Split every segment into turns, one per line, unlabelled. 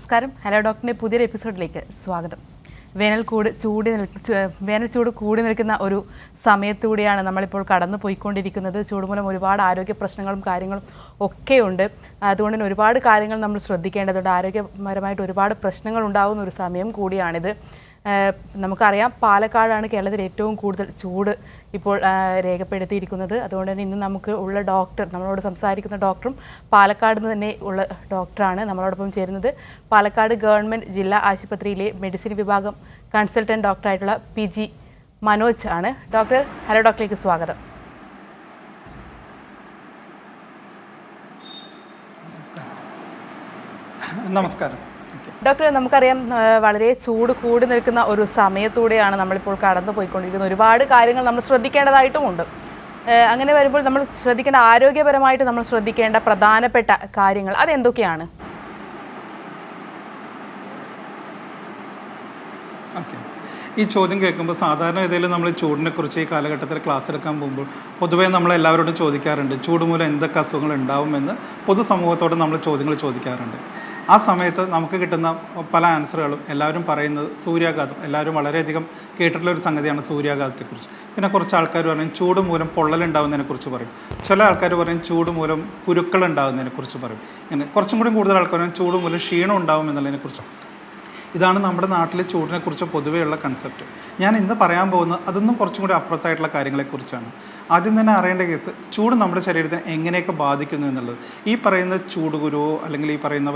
നമസ്കാരം. ഹലോ ഡോക്ടറിൻ്റെ പുതിയൊരു എപ്പിസോഡിലേക്ക് സ്വാഗതം. വേനൽ ചൂട് കൂടി നിൽക്കുന്ന ഒരു സമയത്തൂടെയാണ് നമ്മളിപ്പോൾ കടന്നു പോയിക്കൊണ്ടിരിക്കുന്നത്. ചൂട് മൂലം ഒരുപാട് ആരോഗ്യ പ്രശ്നങ്ങളും കാര്യങ്ങളും ഒക്കെയുണ്ട്. അതുകൊണ്ട് തന്നെ ഒരുപാട് കാര്യങ്ങൾ നമ്മൾ ശ്രദ്ധിക്കേണ്ടതുണ്ട്. ആരോഗ്യപരമായിട്ട് ഒരുപാട് പ്രശ്നങ്ങൾ ഉണ്ടാകുന്ന ഒരു സമയം കൂടിയാണിത്. നമുക്കറിയാം, പാലക്കാടാണ് കേരളത്തിൽ ഏറ്റവും കൂടുതൽ ചൂട് ഇപ്പോൾ രേഖപ്പെടുത്തിയിരിക്കുന്നത്. അതുകൊണ്ട് തന്നെ ഇന്ന് നമുക്ക് ഉള്ള ഡോക്ടർ, നമ്മളോട് സംസാരിക്കുന്ന ഡോക്ടറും പാലക്കാട് നിന്ന് തന്നെ ഉള്ള ഡോക്ടറാണ്. നമ്മളോടൊപ്പം ചേരുന്നത് പാലക്കാട് ഗവൺമെൻറ് ജില്ലാ ആശുപത്രിയിലെ മെഡിസിൻ വിഭാഗം കൺസൾട്ടൻറ്റ് ഡോക്ടറായിട്ടുള്ള PG മനോജ് ആണ്. ഡോക്ടർ, ഹലോ ഡോക്ടറിലേക്ക് സ്വാഗതം.
നമസ്കാരം
ഡോക്ടർ, നമുക്കറിയാം വളരെ ചൂട് കൂടി നിൽക്കുന്ന ഒരു സമയത്തൂടെയാണ് നമ്മളിപ്പോൾ കടന്നു പോയിക്കൊണ്ടിരിക്കുന്നത്. ഒരുപാട് കാര്യങ്ങൾ നമ്മൾ ശ്രദ്ധിക്കേണ്ടതായിട്ടുമുണ്ട്. അങ്ങനെ വരുമ്പോൾ നമ്മൾ ശ്രദ്ധിക്കേണ്ട, ആരോഗ്യപരമായിട്ട് നമ്മൾ ശ്രദ്ധിക്കേണ്ട പ്രധാനപ്പെട്ട കാര്യങ്ങൾ അതെന്തൊക്കെയാണ്?
ഓക്കെ, ഈ ചോദ്യം കേൾക്കുമ്പോൾ സാധാരണ ഇതിൽ നമ്മൾ ചൂടിനെ കുറിച്ച് ഈ കാലഘട്ടത്തിൽ ക്ലാസ് എടുക്കാൻ പോകുമ്പോൾ പൊതുവേ നമ്മളെല്ലാവരോടും ചോദിക്കാറുണ്ട്, ചൂട് മൂലം എന്തൊക്കെ അസുഖങ്ങൾ ഉണ്ടാവുമെന്ന് പൊതുസമൂഹത്തോട് നമ്മൾ ചോദ്യങ്ങൾ ചോദിക്കാറുണ്ട്. ആ സമയത്ത് നമുക്ക് കിട്ടുന്ന പല ആൻസറുകളും എല്ലാവരും പറയുന്നത് സൂര്യാഘാതം. എല്ലാവരും വളരെയധികം കേട്ടിട്ടുള്ളൊരു സംഗതിയാണ് സൂര്യാഘാതത്തെക്കുറിച്ച്. പിന്നെ കുറച്ച് ആൾക്കാർ പറയും ചൂട് മൂലം പൊള്ളലുണ്ടാകുന്നതിനെക്കുറിച്ച് പറയും. ചില ആൾക്കാർ പറയും ചൂട് മൂലം കുരുക്കൾ ഉണ്ടാകുന്നതിനെക്കുറിച്ച് പറയും. ഇങ്ങനെ കുറച്ചും കൂടി കൂടുതൽ ആൾക്കാർ പറയും ചൂട് മൂലം ക്ഷീണം ഉണ്ടാകും എന്നുള്ളതിനെക്കുറിച്ച്. ഇതാണ് നമ്മുടെ നാട്ടിലെ ചൂടിനെക്കുറിച്ച് പൊതുവെയുള്ള കൺസെപ്റ്റ്. ഞാൻ ഇന്ന് പറയാൻ പോകുന്നത് അതൊന്നും കുറച്ചും കൂടി അപ്പുറത്തായിട്ടുള്ള കാര്യങ്ങളെക്കുറിച്ചാണ്. ആദ്യം തന്നെ അറിയേണ്ട കേസ്, ചൂട് നമ്മുടെ ശരീരത്തിന് എങ്ങനെയൊക്കെ ബാധിക്കുന്നു എന്നുള്ളത്. ഈ പറയുന്ന ചൂടുകുരുവോ അല്ലെങ്കിൽ ഈ പറയുന്ന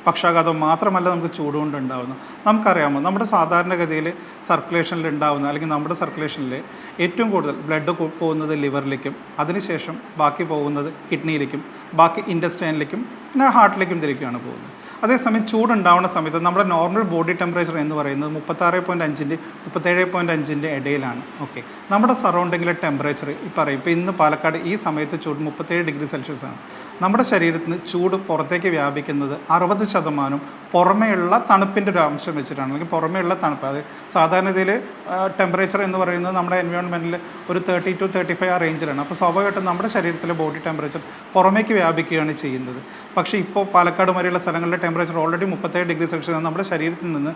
പക്ഷാഘാതമോ മാത്രമല്ല നമുക്ക് ചൂട് കൊണ്ട് ഉണ്ടാകുന്നത്. നമുക്കറിയാമോ, നമ്മുടെ സാധാരണഗതിയിൽ സർക്കുലേഷനിൽ ഉണ്ടാകുന്ന അല്ലെങ്കിൽ നമ്മുടെ സർക്കുലേഷനിൽ ഏറ്റവും കൂടുതൽ ബ്ലഡ് പോകുന്നത് ലിവറിലേക്കും, അതിനുശേഷം ബാക്കി പോകുന്നത് കിഡ്നിയിലേക്കും, ബാക്കി ഇൻറ്റസ്റ്റൈനിലേക്കും, പിന്നെ ഹാർട്ടിലേക്കും തിരിക്കുകയാണ് പോകുന്നത്. അതേസമയം ചൂടുണ്ടാവുന്ന സമയത്ത് നമ്മുടെ നോർമൽ ബോഡി ടെമ്പറേച്ചർ എന്ന് പറയുന്നത് 36.5 37.5 ഇടയിലാണ്. ഓക്കെ, നമ്മുടെ സറൗണ്ടിങ്ങിലെ ടെമ്പറേച്ചർ ഇപ്പോൾ ഇന്ന് പാലക്കാട് ഈ സമയത്ത് ചൂട് 37 ഡിഗ്രി സെൽഷ്യസ് ആണ്. നമ്മുടെ ശരീരത്തിന് ചൂട് പുറത്തേക്ക് വ്യാപിക്കുന്നത് 60% പുറമേയുള്ള തണുപ്പിൻ്റെ ഒരു അംശം വെച്ചിട്ടാണ്, അല്ലെങ്കിൽ പുറമേയുള്ള തണുപ്പ്. അത് സാധാരണയിൽ ടെമ്പറേച്ചർ എന്ന് പറയുന്നത് നമ്മുടെ എൻവയോൺമെൻറ്റിൽ ഒരു 30 to 35 ആ റേഞ്ചിലാണ്. അപ്പോൾ സ്വാഭാവികമായിട്ടും നമ്മുടെ ശരീരത്തിലെ ബോഡി ടെമ്പറേച്ചർ പുറമേക്ക് വ്യാപിക്കുകയാണ് ചെയ്യുന്നത്. പക്ഷേ ഇപ്പോൾ പാലക്കാട് വരെയുള്ള സ്ഥലങ്ങളിലെ ടെമ്പറേച്ചർ ഓൾറെഡി 37 ഡിഗ്രി സെൽഷ്യസ് ആണ്. നമ്മുടെ ശരീരത്തിൽ നിന്ന്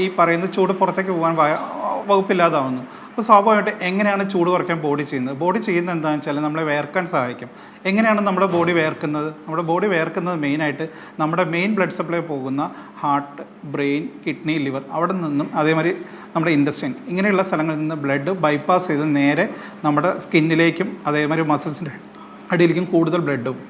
ഈ പറയുന്ന ചൂട് പുറത്തേക്ക് പോകാൻ വകുപ്പില്ലാതാവുന്നു. അപ്പോൾ സ്വാഭാവികമായിട്ട് എങ്ങനെയാണ് ചൂട് കുറയ്ക്കാൻ ബോഡി ചെയ്യുന്നത്? ബോഡി ചെയ്യുന്നത് എന്താണെന്ന് വെച്ചാൽ നമ്മളെ വേർക്കാൻ സഹായിക്കും. എങ്ങനെയാണ് നമ്മുടെ ബോഡി വേർക്കുന്നത്? നമ്മുടെ ബോഡി വേർക്കുന്നത് മെയിനായിട്ട് നമ്മുടെ മെയിൻ ബ്ലഡ് സപ്ലൈ പോകുന്ന ഹാർട്ട്, ബ്രെയിൻ, കിഡ്നി, ലിവർ, അവിടെ നിന്നും അതേമാതിരി നമ്മുടെ ഇൻറ്റസ്റ്റൈൻ, ഇങ്ങനെയുള്ള സ്ഥലങ്ങളിൽ നിന്ന് ബ്ലഡ് ബൈപ്പാസ് ചെയ്ത് നേരെ നമ്മുടെ സ്കിന്നിലേക്കും അതേമാതിരി മസിൽസിൻ്റെ അടിയിലേക്കും കൂടുതൽ ബ്ലഡ് പോകും.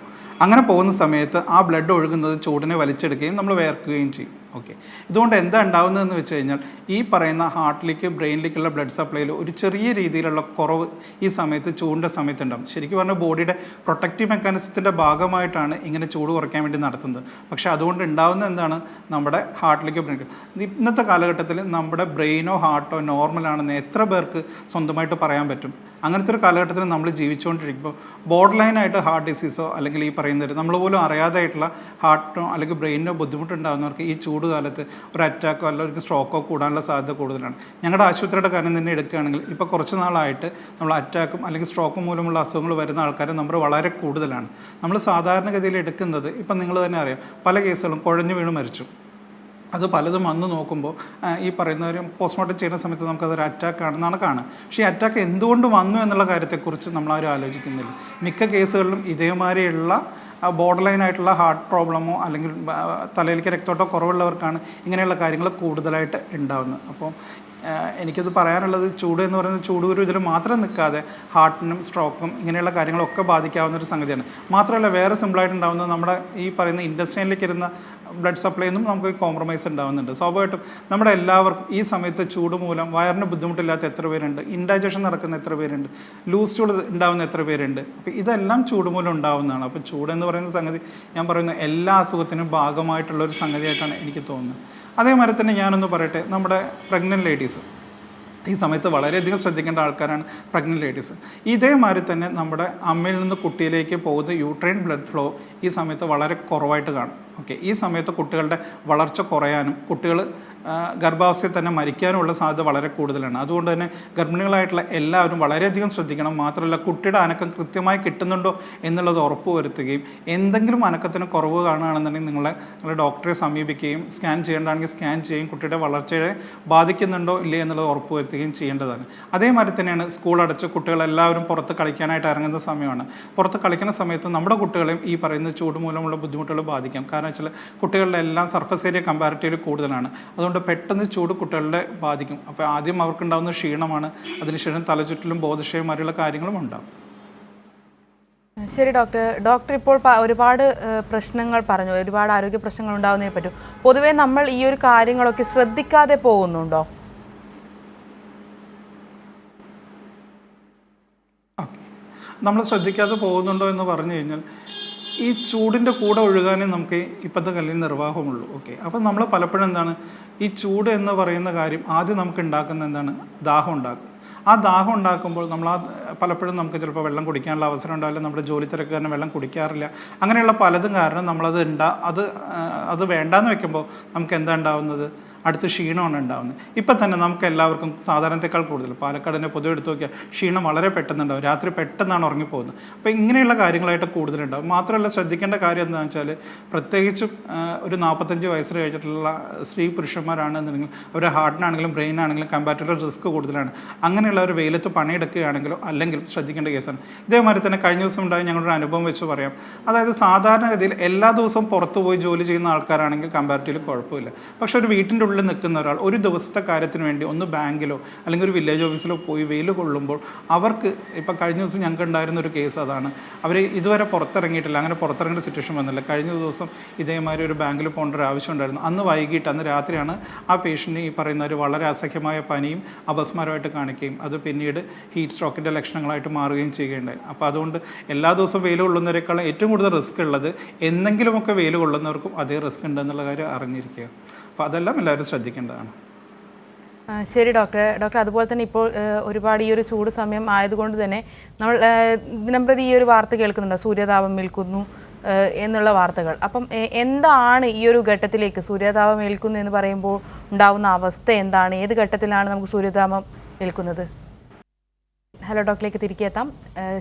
അങ്ങനെ പോകുന്ന സമയത്ത് ആ ബ്ലഡ് ഒഴുകുന്നത് ചൂടിനെ വലിച്ചെടുക്കുകയും നമ്മൾ വേർക്കുകയും ചെയ്യും. ഓക്കെ, ഇതുകൊണ്ട് എന്താ ഉണ്ടാകുന്നതെന്ന് വെച്ച് കഴിഞ്ഞാൽ ഈ പറയുന്ന ഹാർട്ടിലേക്ക്, ബ്രെയിനിലേക്കുള്ള ബ്ലഡ് സപ്ലൈയിൽ ഒരു ചെറിയ രീതിയിലുള്ള കുറവ് ഈ സമയത്ത് ചൂടിൻ്റെ സമയത്ത് ഉണ്ടാകും. ശരിക്കും പറഞ്ഞാൽ ബോഡിയുടെ പ്രൊട്ടക്റ്റീവ് മെക്കാനിസത്തിൻ്റെ ഭാഗമായിട്ടാണ് ഇങ്ങനെ ചൂട് കുറയ്ക്കാൻ വേണ്ടി നടത്തുന്നത്. പക്ഷേ അതുകൊണ്ട് ഉണ്ടാകുന്ന എന്താണ്, നമ്മുടെ ഹാർട്ടിലേക്ക്, ബ്രെയിനിലേക്ക്. ഇന്നത്തെ കാലഘട്ടത്തിൽ നമ്മുടെ ബ്രെയിനോ ഹാർട്ടോ നോർമലാണെന്ന് എത്ര പേർക്ക് സ്വന്തമായിട്ട് പറയാൻ പറ്റും? അങ്ങനത്തെ ഒരു കാലഘട്ടത്തിൽ നമ്മൾ ജീവിച്ചുകൊണ്ടിരിക്കുമ്പോൾ ബോർഡർ ലൈനായിട്ട് ഹാർട്ട് ഡിസീസോ അല്ലെങ്കിൽ ഈ പറയുന്നത് നമ്മൾ പോലും അറിയാതായിട്ടുള്ള ഹാർട്ടിനോ അല്ലെങ്കിൽ ബ്രെയിനിനോ ബുദ്ധിമുട്ടുണ്ടാകുന്നവർക്ക് ഈ ചൂട് കാലത്ത് ഒരു അറ്റാക്കോ അല്ലെങ്കിൽ സ്ട്രോക്കോ കൂടാനുള്ള സാധ്യത കൂടുതലാണ്. ഞങ്ങളുടെ ആശുപത്രിയുടെ കാര്യം തന്നെ എടുക്കുകയാണെങ്കിൽ ഇപ്പോൾ കുറച്ച് നാളായിട്ട് നമ്മൾ അറ്റാക്കും അല്ലെങ്കിൽ സ്ട്രോക്കും മൂലമുള്ള അസുഖങ്ങൾ വരുന്ന ആൾക്കാർ നമ്പർ വളരെ കൂടുതലാണ്. നമ്മൾ സാധാരണഗതിയിൽ എടുക്കുന്നത് ഇപ്പം നിങ്ങൾ തന്നെ അറിയാം, പല കേസുകളും കുഴഞ്ഞു വീണ് മരിച്ചു. അത് പലതും വന്ന് നോക്കുമ്പോൾ ഈ പറയുന്നവർ പോസ്റ്റ്മോർട്ടം ചെയ്യുന്ന സമയത്ത് നമുക്കതൊരു അറ്റാക്കാണെന്നാണ് കാണുക. പക്ഷേ ഈ അറ്റാക്ക് എന്തുകൊണ്ട് വന്നു എന്നുള്ള കാര്യത്തെക്കുറിച്ച് നമ്മളാരും ആലോചിക്കുന്നില്ല. മിക്ക കേസുകളിലും ഇതേമാതിരിയുള്ള ബോർഡർ ലൈനായിട്ടുള്ള ഹാർട്ട് പ്രോബ്ലമോ അല്ലെങ്കിൽ തലയിലേക്ക് രക്തോട്ടോ കുറവുള്ളവർക്കാണ് ഇങ്ങനെയുള്ള കാര്യങ്ങൾ കൂടുതലായിട്ട് ഉണ്ടാകുന്നത്. അപ്പോൾ എനിക്കത് പറയാനുള്ളത്, ചൂട് എന്ന് പറയുന്നത് ചൂടുകുരു ഇതിൽ മാത്രം നിൽക്കാതെ ഹാർട്ടിനും സ്ട്രോക്കും ഇങ്ങനെയുള്ള കാര്യങ്ങളൊക്കെ ബാധിക്കാവുന്ന ഒരു സംഗതിയാണ്. മാത്രമല്ല വേറെ സിമ്പിളായിട്ട് ഉണ്ടാകുന്നത് നമ്മുടെ ഈ പറയുന്ന ഇൻറ്റസ്റ്റൈനിലേക്ക് ഇരുന്ന ബ്ലഡ് സപ്ലൈയൊന്നും നമുക്ക് കോംപ്രമൈസ് ഉണ്ടാകുന്നുണ്ട്. സ്വാഭാവികമായിട്ടും നമ്മുടെ എല്ലാവർക്കും ഈ സമയത്ത് ചൂട് മൂലം വയറിന് ബുദ്ധിമുട്ടില്ലാത്ത എത്ര പേരുണ്ട്, ഇൻഡൈജഷൻ നടക്കുന്ന എത്ര പേരുണ്ട്, ലൂസ് ചൂട് ഉണ്ടാകുന്ന എത്ര പേരുണ്ട്. അപ്പോൾ ഇതെല്ലാം ചൂട് മൂലം ഉണ്ടാകുന്നതാണ്. അപ്പോൾ ചൂടെന്ന് പറയുന്ന സംഗതി ഞാൻ പറയുന്ന എല്ലാ അസുഖത്തിനും ഭാഗമായിട്ടുള്ളൊരു സംഗതിയായിട്ടാണ് എനിക്ക് തോന്നുന്നത്. അതേമാതിരി തന്നെ ഞാനൊന്ന് പറയട്ടെ, നമ്മുടെ പ്രഗ്നൻറ്റ് ലേഡീസ് ഈ സമയത്ത് വളരെയധികം ശ്രദ്ധിക്കേണ്ട ആൾക്കാരാണ് പ്രഗ്നൻറ്റ് ലേഡീസ്. ഇതേമാതിരി തന്നെ നമ്മുടെ അമ്മയിൽ നിന്ന് കുട്ടിയിലേക്ക് പോകുന്ന യൂട്രൈൻ ബ്ലഡ് ഫ്ലോ ഈ സമയത്ത് വളരെ കുറവായിട്ട് കാണും. ഓക്കെ, ഈ സമയത്ത് കുട്ടികളുടെ വളർച്ച കുറയാനും കുട്ടികൾ ഗർഭാവസ്ഥയിൽ തന്നെ മരിക്കാനുള്ള സാധ്യത വളരെ കൂടുതലാണ്. അതുകൊണ്ട് തന്നെ ഗർഭിണികളായിട്ടുള്ള എല്ലാവരും വളരെയധികം ശ്രദ്ധിക്കണം. മാത്രമല്ല കുട്ടിയുടെ അനക്കം കൃത്യമായി കിട്ടുന്നുണ്ടോ എന്നുള്ളത് ഉറപ്പ് വരുത്തുകയും എന്തെങ്കിലും അനക്കത്തിന് കുറവ് കാണുകയാണെന്നുണ്ടെങ്കിൽ നിങ്ങളുടെ ഡോക്ടറെ സമീപിക്കുകയും സ്കാൻ ചെയ്യേണ്ടതാണെങ്കിൽ സ്കാൻ ചെയ്യുകയും കുട്ടിയുടെ വളർച്ചയെ ബാധിക്കുന്നുണ്ടോ ഇല്ലേ എന്നുള്ളത് ഉറപ്പ് വരുത്തുകയും ചെയ്യേണ്ടതാണ്. അതേമാതിരി തന്നെയാണ് സ്കൂൾ അടച്ച് കുട്ടികളെല്ലാവരും പുറത്ത് കളിക്കാനായിട്ട് ഇറങ്ങുന്ന സമയമാണ്. പുറത്ത് കളിക്കുന്ന സമയത്ത് നമ്മുടെ കുട്ടികളെയും ഈ പറയുന്ന ചൂട് മൂലമുള്ള ബുദ്ധിമുട്ടുകൾ ബാധിക്കാം. കാരണം വെച്ചാൽ കുട്ടികളുടെ എല്ലാം സർഫസ് ഏരിയ കമ്പാരിറ്റീവ്ലി കൂടുതലാണ്. അതുകൊണ്ട് പെട്ടെന്ന് ചൂട് കുട്ടികളെ ബാധിക്കും. അപ്പോൾ ആദ്യം അവർക്കുണ്ടാകുന്ന ക്ഷീണമാണ്, അതിനുശേഷം തലചുറ്റലും ബോധക്ഷയം വരെയുള്ള കാര്യങ്ങളും ഉണ്ടാകും.
ശരി ഡോക്ടർ ഇപ്പോൾ ഒരുപാട് പ്രശ്നങ്ങൾ പറഞ്ഞു, ഒരുപാട് ആരോഗ്യ പ്രശ്നങ്ങൾ ഉണ്ടാകുന്നതിനെ പറ്റും. പൊതുവേ നമ്മൾ ഈ ഒരു കാര്യങ്ങളൊക്കെ ശ്രദ്ധിക്കാതെ പോകുന്നുണ്ടോ?
നമ്മൾ ശ്രദ്ധിക്കാതെ പോകുന്നുണ്ടോ എന്ന് പറഞ്ഞു കഴിഞ്ഞാൽ ഈ ചൂടിൻ്റെ കൂടെ ഒഴുകാനേ നമുക്ക് ഇപ്പോഴത്തെ കല്ലിൽ നിർവാഹമുള്ളൂ. ഓക്കെ, അപ്പോൾ നമ്മൾ പലപ്പോഴും എന്താണ് ഈ ചൂട് എന്ന് പറയുന്ന കാര്യം ആദ്യം നമുക്ക് ഉണ്ടാക്കുന്ന എന്താണ് ദാഹം ഉണ്ടാക്കും. ആ ദാഹം ഉണ്ടാക്കുമ്പോൾ നമ്മൾ പലപ്പോഴും നമുക്ക് ചിലപ്പോൾ വെള്ളം കുടിക്കാനുള്ള അവസരം ഉണ്ടാവില്ല, നമ്മുടെ ജോലി തിരക്ക് കാരണം വെള്ളം കുടിക്കാറില്ല. അങ്ങനെയുള്ള പലതും കാരണം നമ്മളത് അത് വേണ്ടാന്ന് വെക്കുമ്പോൾ നമുക്ക് എന്താ ഉണ്ടാവുന്നത്? അടുത്ത് ക്ഷീണമാണ് ഉണ്ടാകുന്നത്. ഇപ്പം തന്നെ നമുക്ക് എല്ലാവർക്കും സാധാരണത്തേക്കാൾ കൂടുതൽ പാലക്കാടിനെ പൊതുവെ എടുത്ത് നോക്കിയാൽ ക്ഷീണം വളരെ പെട്ടെന്നുണ്ടാവും. രാത്രി പെട്ടെന്നാണ് ഉറങ്ങിപ്പോകുന്നത്. അപ്പോൾ ഇങ്ങനെയുള്ള കാര്യങ്ങളായിട്ട് കൂടുതലുണ്ടാകും. മാത്രമല്ല ശ്രദ്ധിക്കേണ്ട കാര്യം എന്താണെന്ന് വെച്ചാൽ പ്രത്യേകിച്ചും ഒരു 45 വയസ്സ് കഴിഞ്ഞിട്ടുള്ള സ്ത്രീ പുരുഷന്മാരാണെന്നുണ്ടെങ്കിൽ അവരുടെ ഹാർട്ടിനാണെങ്കിലും ബ്രെയിനാണെങ്കിലും കമ്പാരിറ്റീവ്ലി റിസ്ക് കൂടുതലാണ്. അങ്ങനെയുള്ള ഒരു വെയിലത്ത് പണിയെടുക്കുകയാണെങ്കിലോ അല്ലെങ്കിൽ ശ്രദ്ധിക്കേണ്ട കേസാണ്. ഇതേമാതിരി തന്നെ കഴിഞ്ഞ ദിവസം ഉണ്ടായി ഞങ്ങളുടെ അനുഭവം വെച്ച് പറയാം. അതായത് സാധാരണഗതിയിൽ എല്ലാ ദിവസവും പുറത്തു പോയി ജോലി ചെയ്യുന്ന ആൾക്കാരാണെങ്കിൽ കമ്പാരിറ്റീവ്ലി കുഴപ്പമില്ല. പക്ഷെ ഒരു വീട്ടിൻ്റെ ഉള്ളിൽ നിൽക്കുന്ന ഒരാൾ ഒരു ദിവസത്തെ കാര്യത്തിന് വേണ്ടി ഒന്ന് ബാങ്കിലോ അല്ലെങ്കിൽ ഒരു വില്ലേജ് ഓഫീസിലോ പോയി വെയിൽ കൊള്ളുമ്പോൾ അവർക്ക് ഇപ്പോൾ കഴിഞ്ഞ ദിവസം ഞങ്ങൾക്ക് ഉണ്ടായിരുന്ന ഒരു കേസ് അതാണ്. അവർ ഇതുവരെ പുറത്തിറങ്ങിയിട്ടില്ല, അങ്ങനെ പുറത്തിറങ്ങേണ്ട സിറ്റുവേഷൻ വന്നില്ല. കഴിഞ്ഞ ദിവസം ഇതേമാതിരി ഒരു ബാങ്കിൽ പോകേണ്ട ഒരു ആവശ്യം ഉണ്ടായിരുന്നു. അന്ന് രാത്രിയാണ് ആ പേഷ്യൻറ്റിന് ഈ പറയുന്ന ഒരു വളരെ അസഹ്യമായ പനിയും അപസ്മാരമായിട്ട് കാണിക്കുകയും അത് പിന്നീട് ഹീറ്റ് സ്ട്രോക്കിൻ്റെ ലക്ഷണങ്ങളായിട്ട് മാറുകയും ചെയ്യുകയുണ്ടായി. അപ്പോൾ അതുകൊണ്ട് എല്ലാ ദിവസവും വെയിൽ കൊള്ളുന്നവരെക്കാളും ഏറ്റവും കൂടുതൽ റിസ്ക് ഉള്ളത് എന്തെങ്കിലുമൊക്കെ വെയിൽ കൊള്ളുന്നവർക്കും അതേ റിസ്ക് ഉണ്ടെന്നുള്ള കാര്യം അറിഞ്ഞിരിക്കുക. അപ്പോൾ അതെല്ലാം എല്ലാവരും ശ്രദ്ധിക്കേണ്ടതാണ്.
ശരി ഡോക്ടർ അതുപോലെ തന്നെ ഇപ്പോൾ ഒരുപാട് ഈ ഒരു ചൂട് സമയം ആയതുകൊണ്ട് തന്നെ നമ്മൾ ദിനംപ്രതി ഈ ഒരു വാർത്ത കേൾക്കുന്നുണ്ട്, സൂര്യതാപം ഏൽക്കുന്നു എന്നുള്ള വാർത്തകൾ. അപ്പം എന്താണ് ഈ ഒരു ഘട്ടത്തിലേക്ക് സൂര്യതാപം ഏൽക്കുന്നു എന്ന് പറയുമ്പോൾ ഉണ്ടാവുന്ന അവസ്ഥ എന്താണ്? ഏത് ഘട്ടത്തിലാണ് നമുക്ക് സൂര്യതാപം ഏൽക്കുന്നത്? ഹലോ ഡോക്ടറിലേക്ക് തിരികെ എത്താം.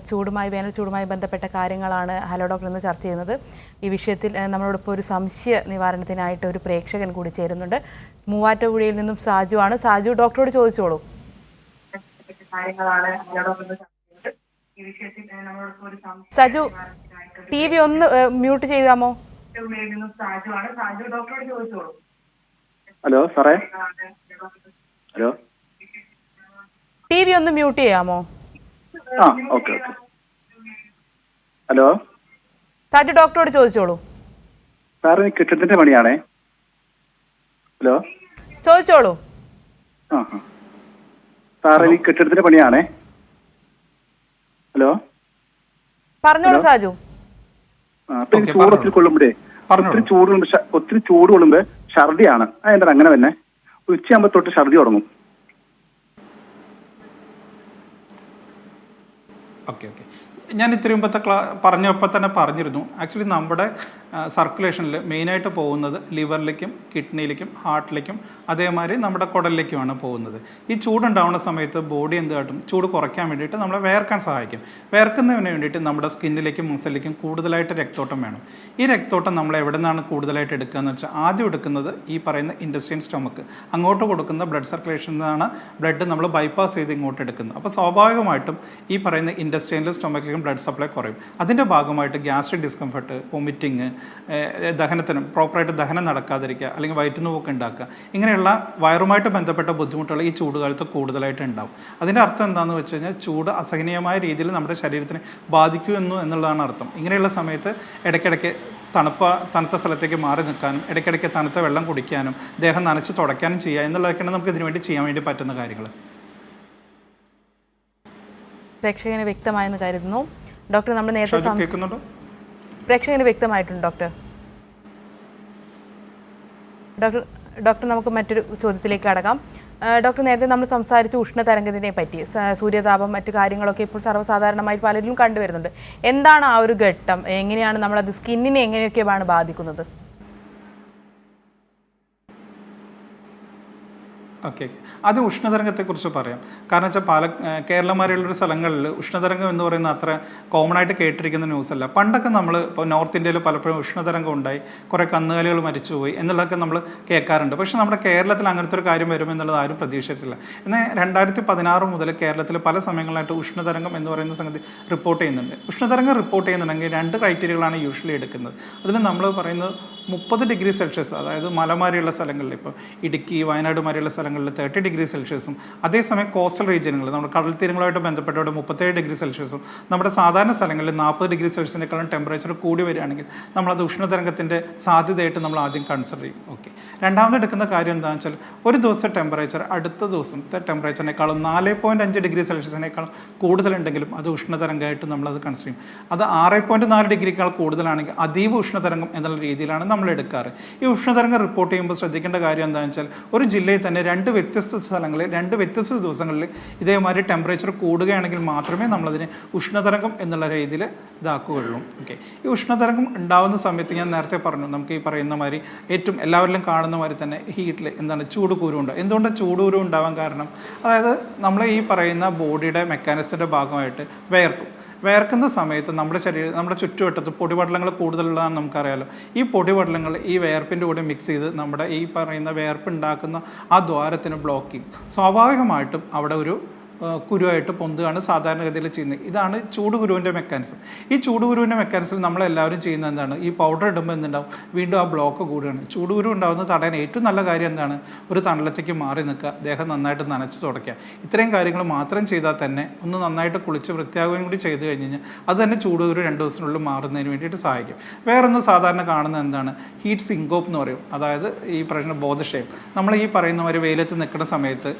വേനൽ ചൂടുമായി ബന്ധപ്പെട്ട കാര്യങ്ങളാണ് ഹലോ ഡോക്ടർ ഇന്ന് ചർച്ച ചെയ്യുന്നത്. ഈ വിഷയത്തിൽ നമ്മളോടൊപ്പം ഒരു സംശയ നിവാരണത്തിനായിട്ട് ഒരു പ്രേക്ഷകൻ കൂടി ചേരുന്നുണ്ട്. മൂവാറ്റുപുഴയിൽ നിന്നും സാജു ആണ്. സാജു, ഡോക്ടറോട് ചോദിച്ചോളൂ. സാജു, TV ഒന്ന് മ്യൂട്ട് ചെയ്യാമോ?
ഹലോ സാറേ, ഹലോ,
TV ഒന്ന് മ്യൂട്ട് ചെയ്യാമോ?
ആ ഓക്കെ. ഹലോ
സാജു, ഡോക്ടറോട് ചോദിച്ചോളൂ.
സാറേ, കെട്ടിടത്തിന്റെ പണിയാണേ. ഹലോ,
ചോദിച്ചോളൂ.
ആ സാറേ, ഈ കെട്ടിടത്തിന്റെ പണിയാണേ. ഹലോ,
പറഞ്ഞോളൂ സാജു.
ചൂട് ഒത്തിരി കൊള്ളുമ്പോഴേ ഒത്തിരി ചൂട് കൊള്ളുമ്പോ ഛർദിയാണ്. അതെന്താ അങ്ങനെ തന്നെ? ഉച്ചയാകുമ്പോ തൊട്ട് ഛർദി തുടങ്ങും.
ഓക്കെ, ഞാൻ ഇത്രയും മുമ്പത്തെ പറഞ്ഞപ്പോൾ തന്നെ പറഞ്ഞിരുന്നു. ആക്ച്വലി നമ്മുടെ സർക്കുലേഷനിൽ മെയിനായിട്ട് പോകുന്നത് ലിവറിലേക്കും കിഡ്നിയിലേക്കും ഹാർട്ടിലേക്കും അതേമാതിരി നമ്മുടെ കുടലിലേക്കുമാണ് പോകുന്നത്. ഈ ചൂടുണ്ടാവുന്ന സമയത്ത് ബോഡി എന്ത് കാട്ടും? ചൂട് കുറയ്ക്കാൻ വേണ്ടിയിട്ട് നമ്മളെ വേർക്കാൻ സഹായിക്കും. വേർക്കുന്നതിന് വേണ്ടിയിട്ട് നമ്മുടെ സ്കിന്നിലേക്കും മസിലേക്കും കൂടുതലായിട്ട് രക്തോട്ടം വേണം. ഈ രക്തോട്ടം നമ്മൾ എവിടെ നിന്നാണ് കൂടുതലായിട്ട് എടുക്കുക എന്ന് വെച്ചാൽ ആദ്യം എടുക്കുന്നത് ഈ പറയുന്ന ഇൻറ്റസ്റ്റൈൻ സ്റ്റൊമക്ക്, അങ്ങോട്ട് കൊടുക്കുന്ന ബ്ലഡ് സർക്കുലേഷനിൽ നിന്നാണ് ബ്ലഡ് നമ്മൾ ബൈപ്പാസ് ചെയ്ത് ഇങ്ങോട്ട് എടുക്കുന്നത്. അപ്പോൾ സ്വാഭാവികമായിട്ടും ഈ പറയുന്ന ഇൻറ്റസ്റ്റൈനിലും സ്റ്റൊമക്കിലും ബ്ലഡ് സപ്ലൈ കുറയും. അതിൻ്റെ ഭാഗമായിട്ട് ഗ്യാസ്ട്രിക് ഡിസ്കംഫർട്ട്, വൊമിറ്റിങ്, ദഹനത്തിനും പ്രോപ്പറായിട്ട് ദഹനം നടക്കാതിരിക്കുക, അല്ലെങ്കിൽ വയറ്റുന്നോക്ക് ഉണ്ടാക്കുക, ഇങ്ങനെയുള്ള വയറുമായിട്ട് ബന്ധപ്പെട്ട ബുദ്ധിമുട്ടുകൾ ഈ ചൂടുകാലത്ത് കൂടുതലായിട്ട് ഉണ്ടാവും. അതിൻ്റെ അർത്ഥം എന്താണെന്ന് വെച്ച് കഴിഞ്ഞാൽ ചൂട് അസഹനീയമായ രീതിയിൽ നമ്മുടെ ശരീരത്തിനെ ബാധിക്കുമെന്നു എന്നുള്ളതാണ് അർത്ഥം. ഇങ്ങനെയുള്ള സമയത്ത് ഇടയ്ക്കിടയ്ക്ക് തണുത്ത സ്ഥലത്തേക്ക് മാറി നിൽക്കാനും ഇടയ്ക്കിടയ്ക്ക് തണുത്ത വെള്ളം കുടിക്കാനും ദേഹം നനച്ച് തുടയ്ക്കാനും ചെയ്യുക എന്നുള്ളതൊക്കെയാണ് നമുക്ക് ഇതിനു വേണ്ടി ചെയ്യാൻ വേണ്ടി പറ്റുന്ന കാര്യങ്ങൾ.
പ്രേക്ഷകന് വ്യക്തമായെന്ന് കരുതുന്നു. ഡോക്ടർ, നമ്മൾ നേരത്തെ
കേൾക്കുന്നുണ്ടോ?
പ്രേക്ഷകന് വ്യക്തമായിട്ടുണ്ട് ഡോക്ടർ നമുക്ക് മറ്റൊരു ചോദ്യത്തിലേക്ക് കടക്കാം. ഡോക്ടർ, നേരത്തെ നമ്മൾ സംസാരിച്ച ഉഷ്ണതരംഗത്തിനെ പറ്റി, സൂര്യതാപം, മറ്റു കാര്യങ്ങളൊക്കെ ഇപ്പോൾ സർവ്വസാധാരണമായി പലരിലും കണ്ടുവരുന്നുണ്ട്. എന്താണ് ആ ഒരു ഘട്ടം? എങ്ങനെയാണ് നമ്മളത് സ്കിന്നിനെ എങ്ങനെയൊക്കെയാണ് ബാധിക്കുന്നത്?
ഓക്കെ, അത് ഉഷ്ണതരംഗത്തെക്കുറിച്ച് പറയാം. കാരണം വെച്ചാൽ കേരളമാരിലുള്ളൊരു സ്ഥലങ്ങളിൽ ഉഷ്ണതരംഗം എന്ന് പറയുന്ന അത്ര കോമൺ ആയിട്ട് കേട്ടിരിക്കുന്ന ന്യൂസ് അല്ല. പണ്ടൊക്കെ നമ്മൾ ഇപ്പോൾ നോർത്ത് ഇന്ത്യയിൽ പലപ്പോഴും ഉഷ്ണതരംഗം ഉണ്ടായി, കുറേ കന്നുകാലികൾ മരിച്ചുപോയി എന്നുള്ളതൊക്കെ നമ്മൾ കേൾക്കാറുണ്ട്. പക്ഷേ നമ്മുടെ കേരളത്തിൽ അങ്ങനത്തെ ഒരു കാര്യം വരുമെന്നുള്ളത് ആരും പ്രതീക്ഷിച്ചിട്ടില്ല. എന്നാൽ 2016 മുതൽ കേരളത്തിൽ പല സമയങ്ങളായിട്ട് ഉഷ്ണതരംഗം എന്ന് പറയുന്ന സംഗതി റിപ്പോർട്ട് ചെയ്യുന്നുണ്ട്. ഉഷ്ണതരംഗം റിപ്പോർട്ട് ചെയ്യുന്നുണ്ടെങ്കിൽ 2 ക്രൈറ്റീരിയകളാണ് യൂഷ്വലി എടുക്കുന്നത്. അതിൽ നമ്മൾ പറയുന്നത് 30 ഡിഗ്രി സെൽഷ്യസ്, അതായത് മലമാരിയുള്ള സ്ഥലങ്ങളിൽ, ഇപ്പോൾ ഇടുക്കി വയനാട് മാരിയുള്ള സ്ഥലങ്ങളിൽ 30 ഡിഗ്രി സെൽഷ്യസും, അതേസമയം കോസ്റ്റൽ റീജിയനുകൾ നമ്മുടെ കടൽ തീരങ്ങളുമായിട്ട് ബന്ധപ്പെട്ടവിടെ 37 ഡിഗ്രി സെൽഷ്യസും, നമ്മുടെ സാധാരണ സ്ഥലങ്ങളിൽ 40 ഡിഗ്രി സെൽഷ്യസിനേക്കാളും ടെമ്പറേച്ചർ കൂടി വരികയാണെങ്കിൽ നമ്മളത് ഉഷ്ണതരംഗത്തിൻ്റെ സാധ്യതയായിട്ട് നമ്മൾ ആദ്യം കൺസിഡർ ചെയ്യും. ഓക്കെ, രണ്ടാമത് എടുക്കുന്ന കാര്യം എന്താണെന്ന് വെച്ചാൽ ഒരു ദിവസത്തെ ടെമ്പറേച്ചർ അടുത്ത ദിവസത്തെ ടെമ്പറേച്ചറിനേക്കാളും 4.5 ഡിഗ്രി സെൽഷ്യസിനേക്കാളും കൂടുതലുണ്ടെങ്കിലും അത് ഉഷ്ണതരംഗമായിട്ട് നമ്മളത് കൺസിഡർ ചെയ്യും. അത് 6.4 ഡിഗ്രിക്കാൾ കൂടുതലാണെങ്കിൽ അതീവ ഉഷ്ണതരംഗം എന്നുള്ള രീതിയിലാണ് നമ്മൾ എടുക്കാറ്. ഈ ഉഷ്ണതരംഗം റിപ്പോർട്ട് ചെയ്യുമ്പോൾ ശ്രദ്ധിക്കേണ്ട കാര്യം എന്താണെന്ന് വെച്ചാൽ ഒരു ജില്ലയിൽ തന്നെ 2 വ്യത്യസ്ത സ്ഥലങ്ങളിൽ 2 വ്യത്യസ്ത ദിവസങ്ങളിൽ ഇതേമാതിരി ടെമ്പറേച്ചർ കൂടുകയാണെങ്കിൽ മാത്രമേ നമ്മളതിനെ ഉഷ്ണതരംഗം എന്നുള്ള രീതിയിൽ ഇതാക്കുകയുള്ളൂ. ഓക്കെ, ഈ ഉഷ്ണതരംഗം ഉണ്ടാകുന്ന സമയത്ത് ഞാൻ നേരത്തെ പറഞ്ഞു, നമുക്ക് ഈ പറയുന്ന മാതിരി ഏറ്റവും എല്ലാവരിലും കാണുന്ന മാതിരി തന്നെ ഹീറ്റിൽ എന്താണ് ചൂടുകൂരു ഉണ്ട്. എന്തുകൊണ്ടാണ് ചൂടുകൂരു ഉണ്ടാവാൻ കാരണം? അതായത് നമ്മൾ ഈ പറയുന്ന ബോഡിയുടെ മെക്കാനിസത്തിൻ്റെ ഭാഗമായിട്ട് വേർക്കുന്ന സമയത്ത് നമ്മുടെ ചുറ്റുവട്ടത്ത് പൊടിപടലങ്ങൾ കൂടുതലുള്ളതാണെന്ന് നമുക്കറിയാലോ. ഈ പൊടിപടലങ്ങൾ ഈ വേർപ്പിൻ്റെ കൂടെ മിക്സ് ചെയ്ത് നമ്മുടെ ഈ പറയുന്ന വേർപ്പുണ്ടാക്കുന്ന ആ ദ്വാരത്തിന് ബ്ലോക്ക് ചെയ്യും. സ്വാഭാവികമായിട്ടും അവിടെ ഒരു കുരുവായിട്ട് പൊന്തുകയാണ് സാധാരണഗതിയിൽ ചെയ്യുന്നത്. ഇതാണ് ചൂടുകുരുവിൻ്റെ മെക്കാനിസം. ഈ ചൂടുകുരുവിൻ്റെ മെക്കാനിസം നമ്മളെല്ലാവരും ചെയ്യുന്നത് എന്താണ്? ഈ പൗഡർ ഇടുമ്പോൾ എന്തുണ്ടാവും? വീണ്ടും ആ ബ്ലോക്ക് കൂടുകയാണ്. ചൂടുകുരു ഉണ്ടാകുന്നത് തടയാൻ ഏറ്റവും നല്ല കാര്യം എന്താണ്? ഒരു തണലത്തേക്ക് മാറി നിൽക്കുക, ദേഹം നന്നായിട്ട് നനച്ച് തുടയ്ക്കുക. ഇത്രയും കാര്യങ്ങൾ മാത്രം ചെയ്താൽ തന്നെ ഒന്ന് നന്നായിട്ട് കുളിച്ച് വൃത്തിയാകുകയും കൂടി ചെയ്ത് കഴിഞ്ഞ് കഴിഞ്ഞാൽ അത് തന്നെ ചൂടുകുരു 2 ദിവസത്തിനുള്ളിൽ മാറുന്നതിന് വേണ്ടിയിട്ട് സഹായിക്കും. വേറൊന്ന് സാധാരണ കാണുന്നത് എന്താണ്? ഹീറ്റ് സിങ്കോപ്പ് എന്ന് പറയും. അതായത് ഈ പറയുന്ന ബോധക്ഷയം. നമ്മൾ ഈ പറയുന്ന മാതിരി വെയിലത്ത് നിൽക്കുന്ന സമയത്ത്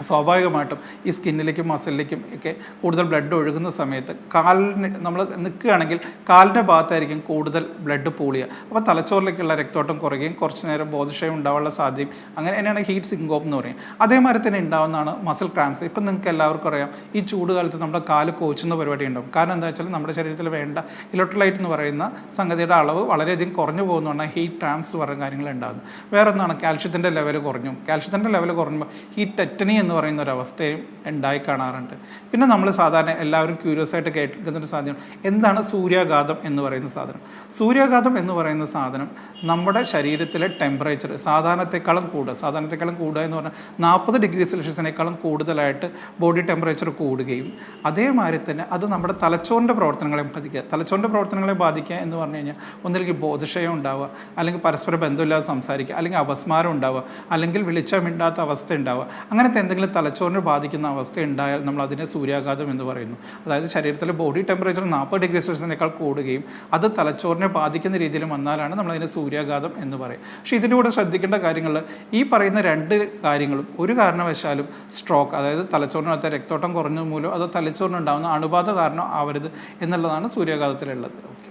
സ്വാഭാവികമായിട്ടും ഈ സ്കിന്നിലേക്കും മസിലിലേക്കും ഒക്കെ കൂടുതൽ ബ്ലഡ് ഒഴുകുന്ന സമയത്ത് കാലിന് നമ്മൾ നിൽക്കുകയാണെങ്കിൽ കാലിൻ്റെ ഭാഗത്തായിരിക്കും കൂടുതൽ ബ്ലഡ് പൂൾ ചെയ്യുക. അപ്പോൾ തലച്ചോറിലേക്കുള്ള രക്തോട്ടം കുറയുകയും കുറച്ച് നേരം ബോധക്ഷയം ഉണ്ടാവാനുള്ള സാധ്യതയും അങ്ങനെ തന്നെയാണ് ഹീറ്റ് സിങ്കോപ്പ് എന്ന് പറയും. അതേമാതിരി തന്നെ ഉണ്ടാകുന്നതാണ് മസിൽ ക്രാംസ്. ഇപ്പം നിങ്ങൾക്ക് എല്ലാവർക്കും അറിയാം, ഈ ചൂട് കാലത്ത് നമ്മുടെ കാല് കോച്ചുന്ന പരിപാടി ഉണ്ടാകും. കാരണം എന്താ വെച്ചാൽ നമ്മുടെ ശരീരത്തിൽ വേണ്ട ഇലക്ട്രോലൈറ്റ് എന്ന് പറയുന്ന സംഗതിയുടെ അളവ് വളരെയധികം കുറഞ്ഞു പോകുന്നതുകൊണ്ടാണ് ഹീറ്റ് ക്രാംസ് പറയുന്ന കാര്യങ്ങൾ ഉണ്ടാകുന്നത്. വേറെ ഒന്നാണ് കാൽഷ്യത്തിൻ്റെ ലെവൽ കുറഞ്ഞു. കാൽഷ്യത്തിൻ്റെ ലെവൽ കുറഞ്ഞുമ്പോൾ ഹീറ്റ് ടെറ്റനി എന്ന് പറയുന്ന ഒരു അവസ്ഥയും ഉണ്ടായി കാണാറുണ്ട്. പിന്നെ നമ്മൾ സാധാരണ എല്ലാവരും ക്യൂരിയസ് ആയിട്ട് കേൾക്കുന്നൊരു സാധനം എന്താണ് സൂര്യാഘാതം എന്ന് പറയുന്ന സാധനം. സൂര്യാഘാതം എന്ന് പറയുന്ന സാധനം നമ്മുടെ ശരീരത്തിലെ ടെമ്പറേച്ചർ സാധാരണത്തെക്കാളും കൂടുക എന്ന് പറഞ്ഞാൽ 40 ഡിഗ്രി സെൽഷ്യസിനേക്കാളും കൂടുതലായിട്ട് ബോഡി ടെമ്പറേച്ചർ കൂടുകയും അതേമാതിരി തന്നെ അത് നമ്മുടെ തലച്ചോറിൻ്റെ പ്രവർത്തനങ്ങളെ ബാധിക്കുക. തലച്ചോറിൻ്റെ പ്രവർത്തനങ്ങളെ ബാധിക്കുക എന്ന് പറഞ്ഞു കഴിഞ്ഞാൽ ഒന്നിലേക്ക് ബോധക്ഷയം ഉണ്ടാവുക, അല്ലെങ്കിൽ പരസ്പര ബന്ധമില്ലാതെ സംസാരിക്കുക, അല്ലെങ്കിൽ അപസ്മാരം ഉണ്ടാവുക, അല്ലെങ്കിൽ വിളിച്ചമിണ്ടാത്ത അവസ്ഥ ഉണ്ടാവുക. അങ്ങനത്തെ എന്തെങ്കിലും തലച്ചോറിനെ ബാധിക്കുന്ന അവസ്ഥ ഉണ്ടായാൽ നമ്മൾ അതിനെ സൂര്യാഘാതം എന്ന് പറയുന്നു. അതായത് ശരീരത്തിലെ ബോഡി ടെമ്പറേച്ചർ 40 ഡിഗ്രി സെൽഷ്യസിനേക്കാൾ കൂടുകയും അത് തലച്ചോറിനെ ബാധിക്കുന്ന രീതിയിൽ വന്നാലാണ് നമ്മളതിനെ സൂര്യാഘാതം എന്ന് പറയും. പക്ഷേ ഇതിൻ്റെ കൂടെ ശ്രദ്ധിക്കേണ്ട കാര്യങ്ങൾ ഈ പറയുന്ന 2 കാര്യങ്ങളും ഒരു കാരണവശാലും സ്ട്രോക്ക്, അതായത് തലച്ചോറിനകത്തെ രക്തോട്ടം കുറഞ്ഞത് മൂലം അത് തലച്ചോറിനുണ്ടാകുന്ന അണുബാധ കാരണം ആവരുത് എന്നുള്ളതാണ് സൂര്യാഘാതത്തിലുള്ളത്. ഓക്കെ,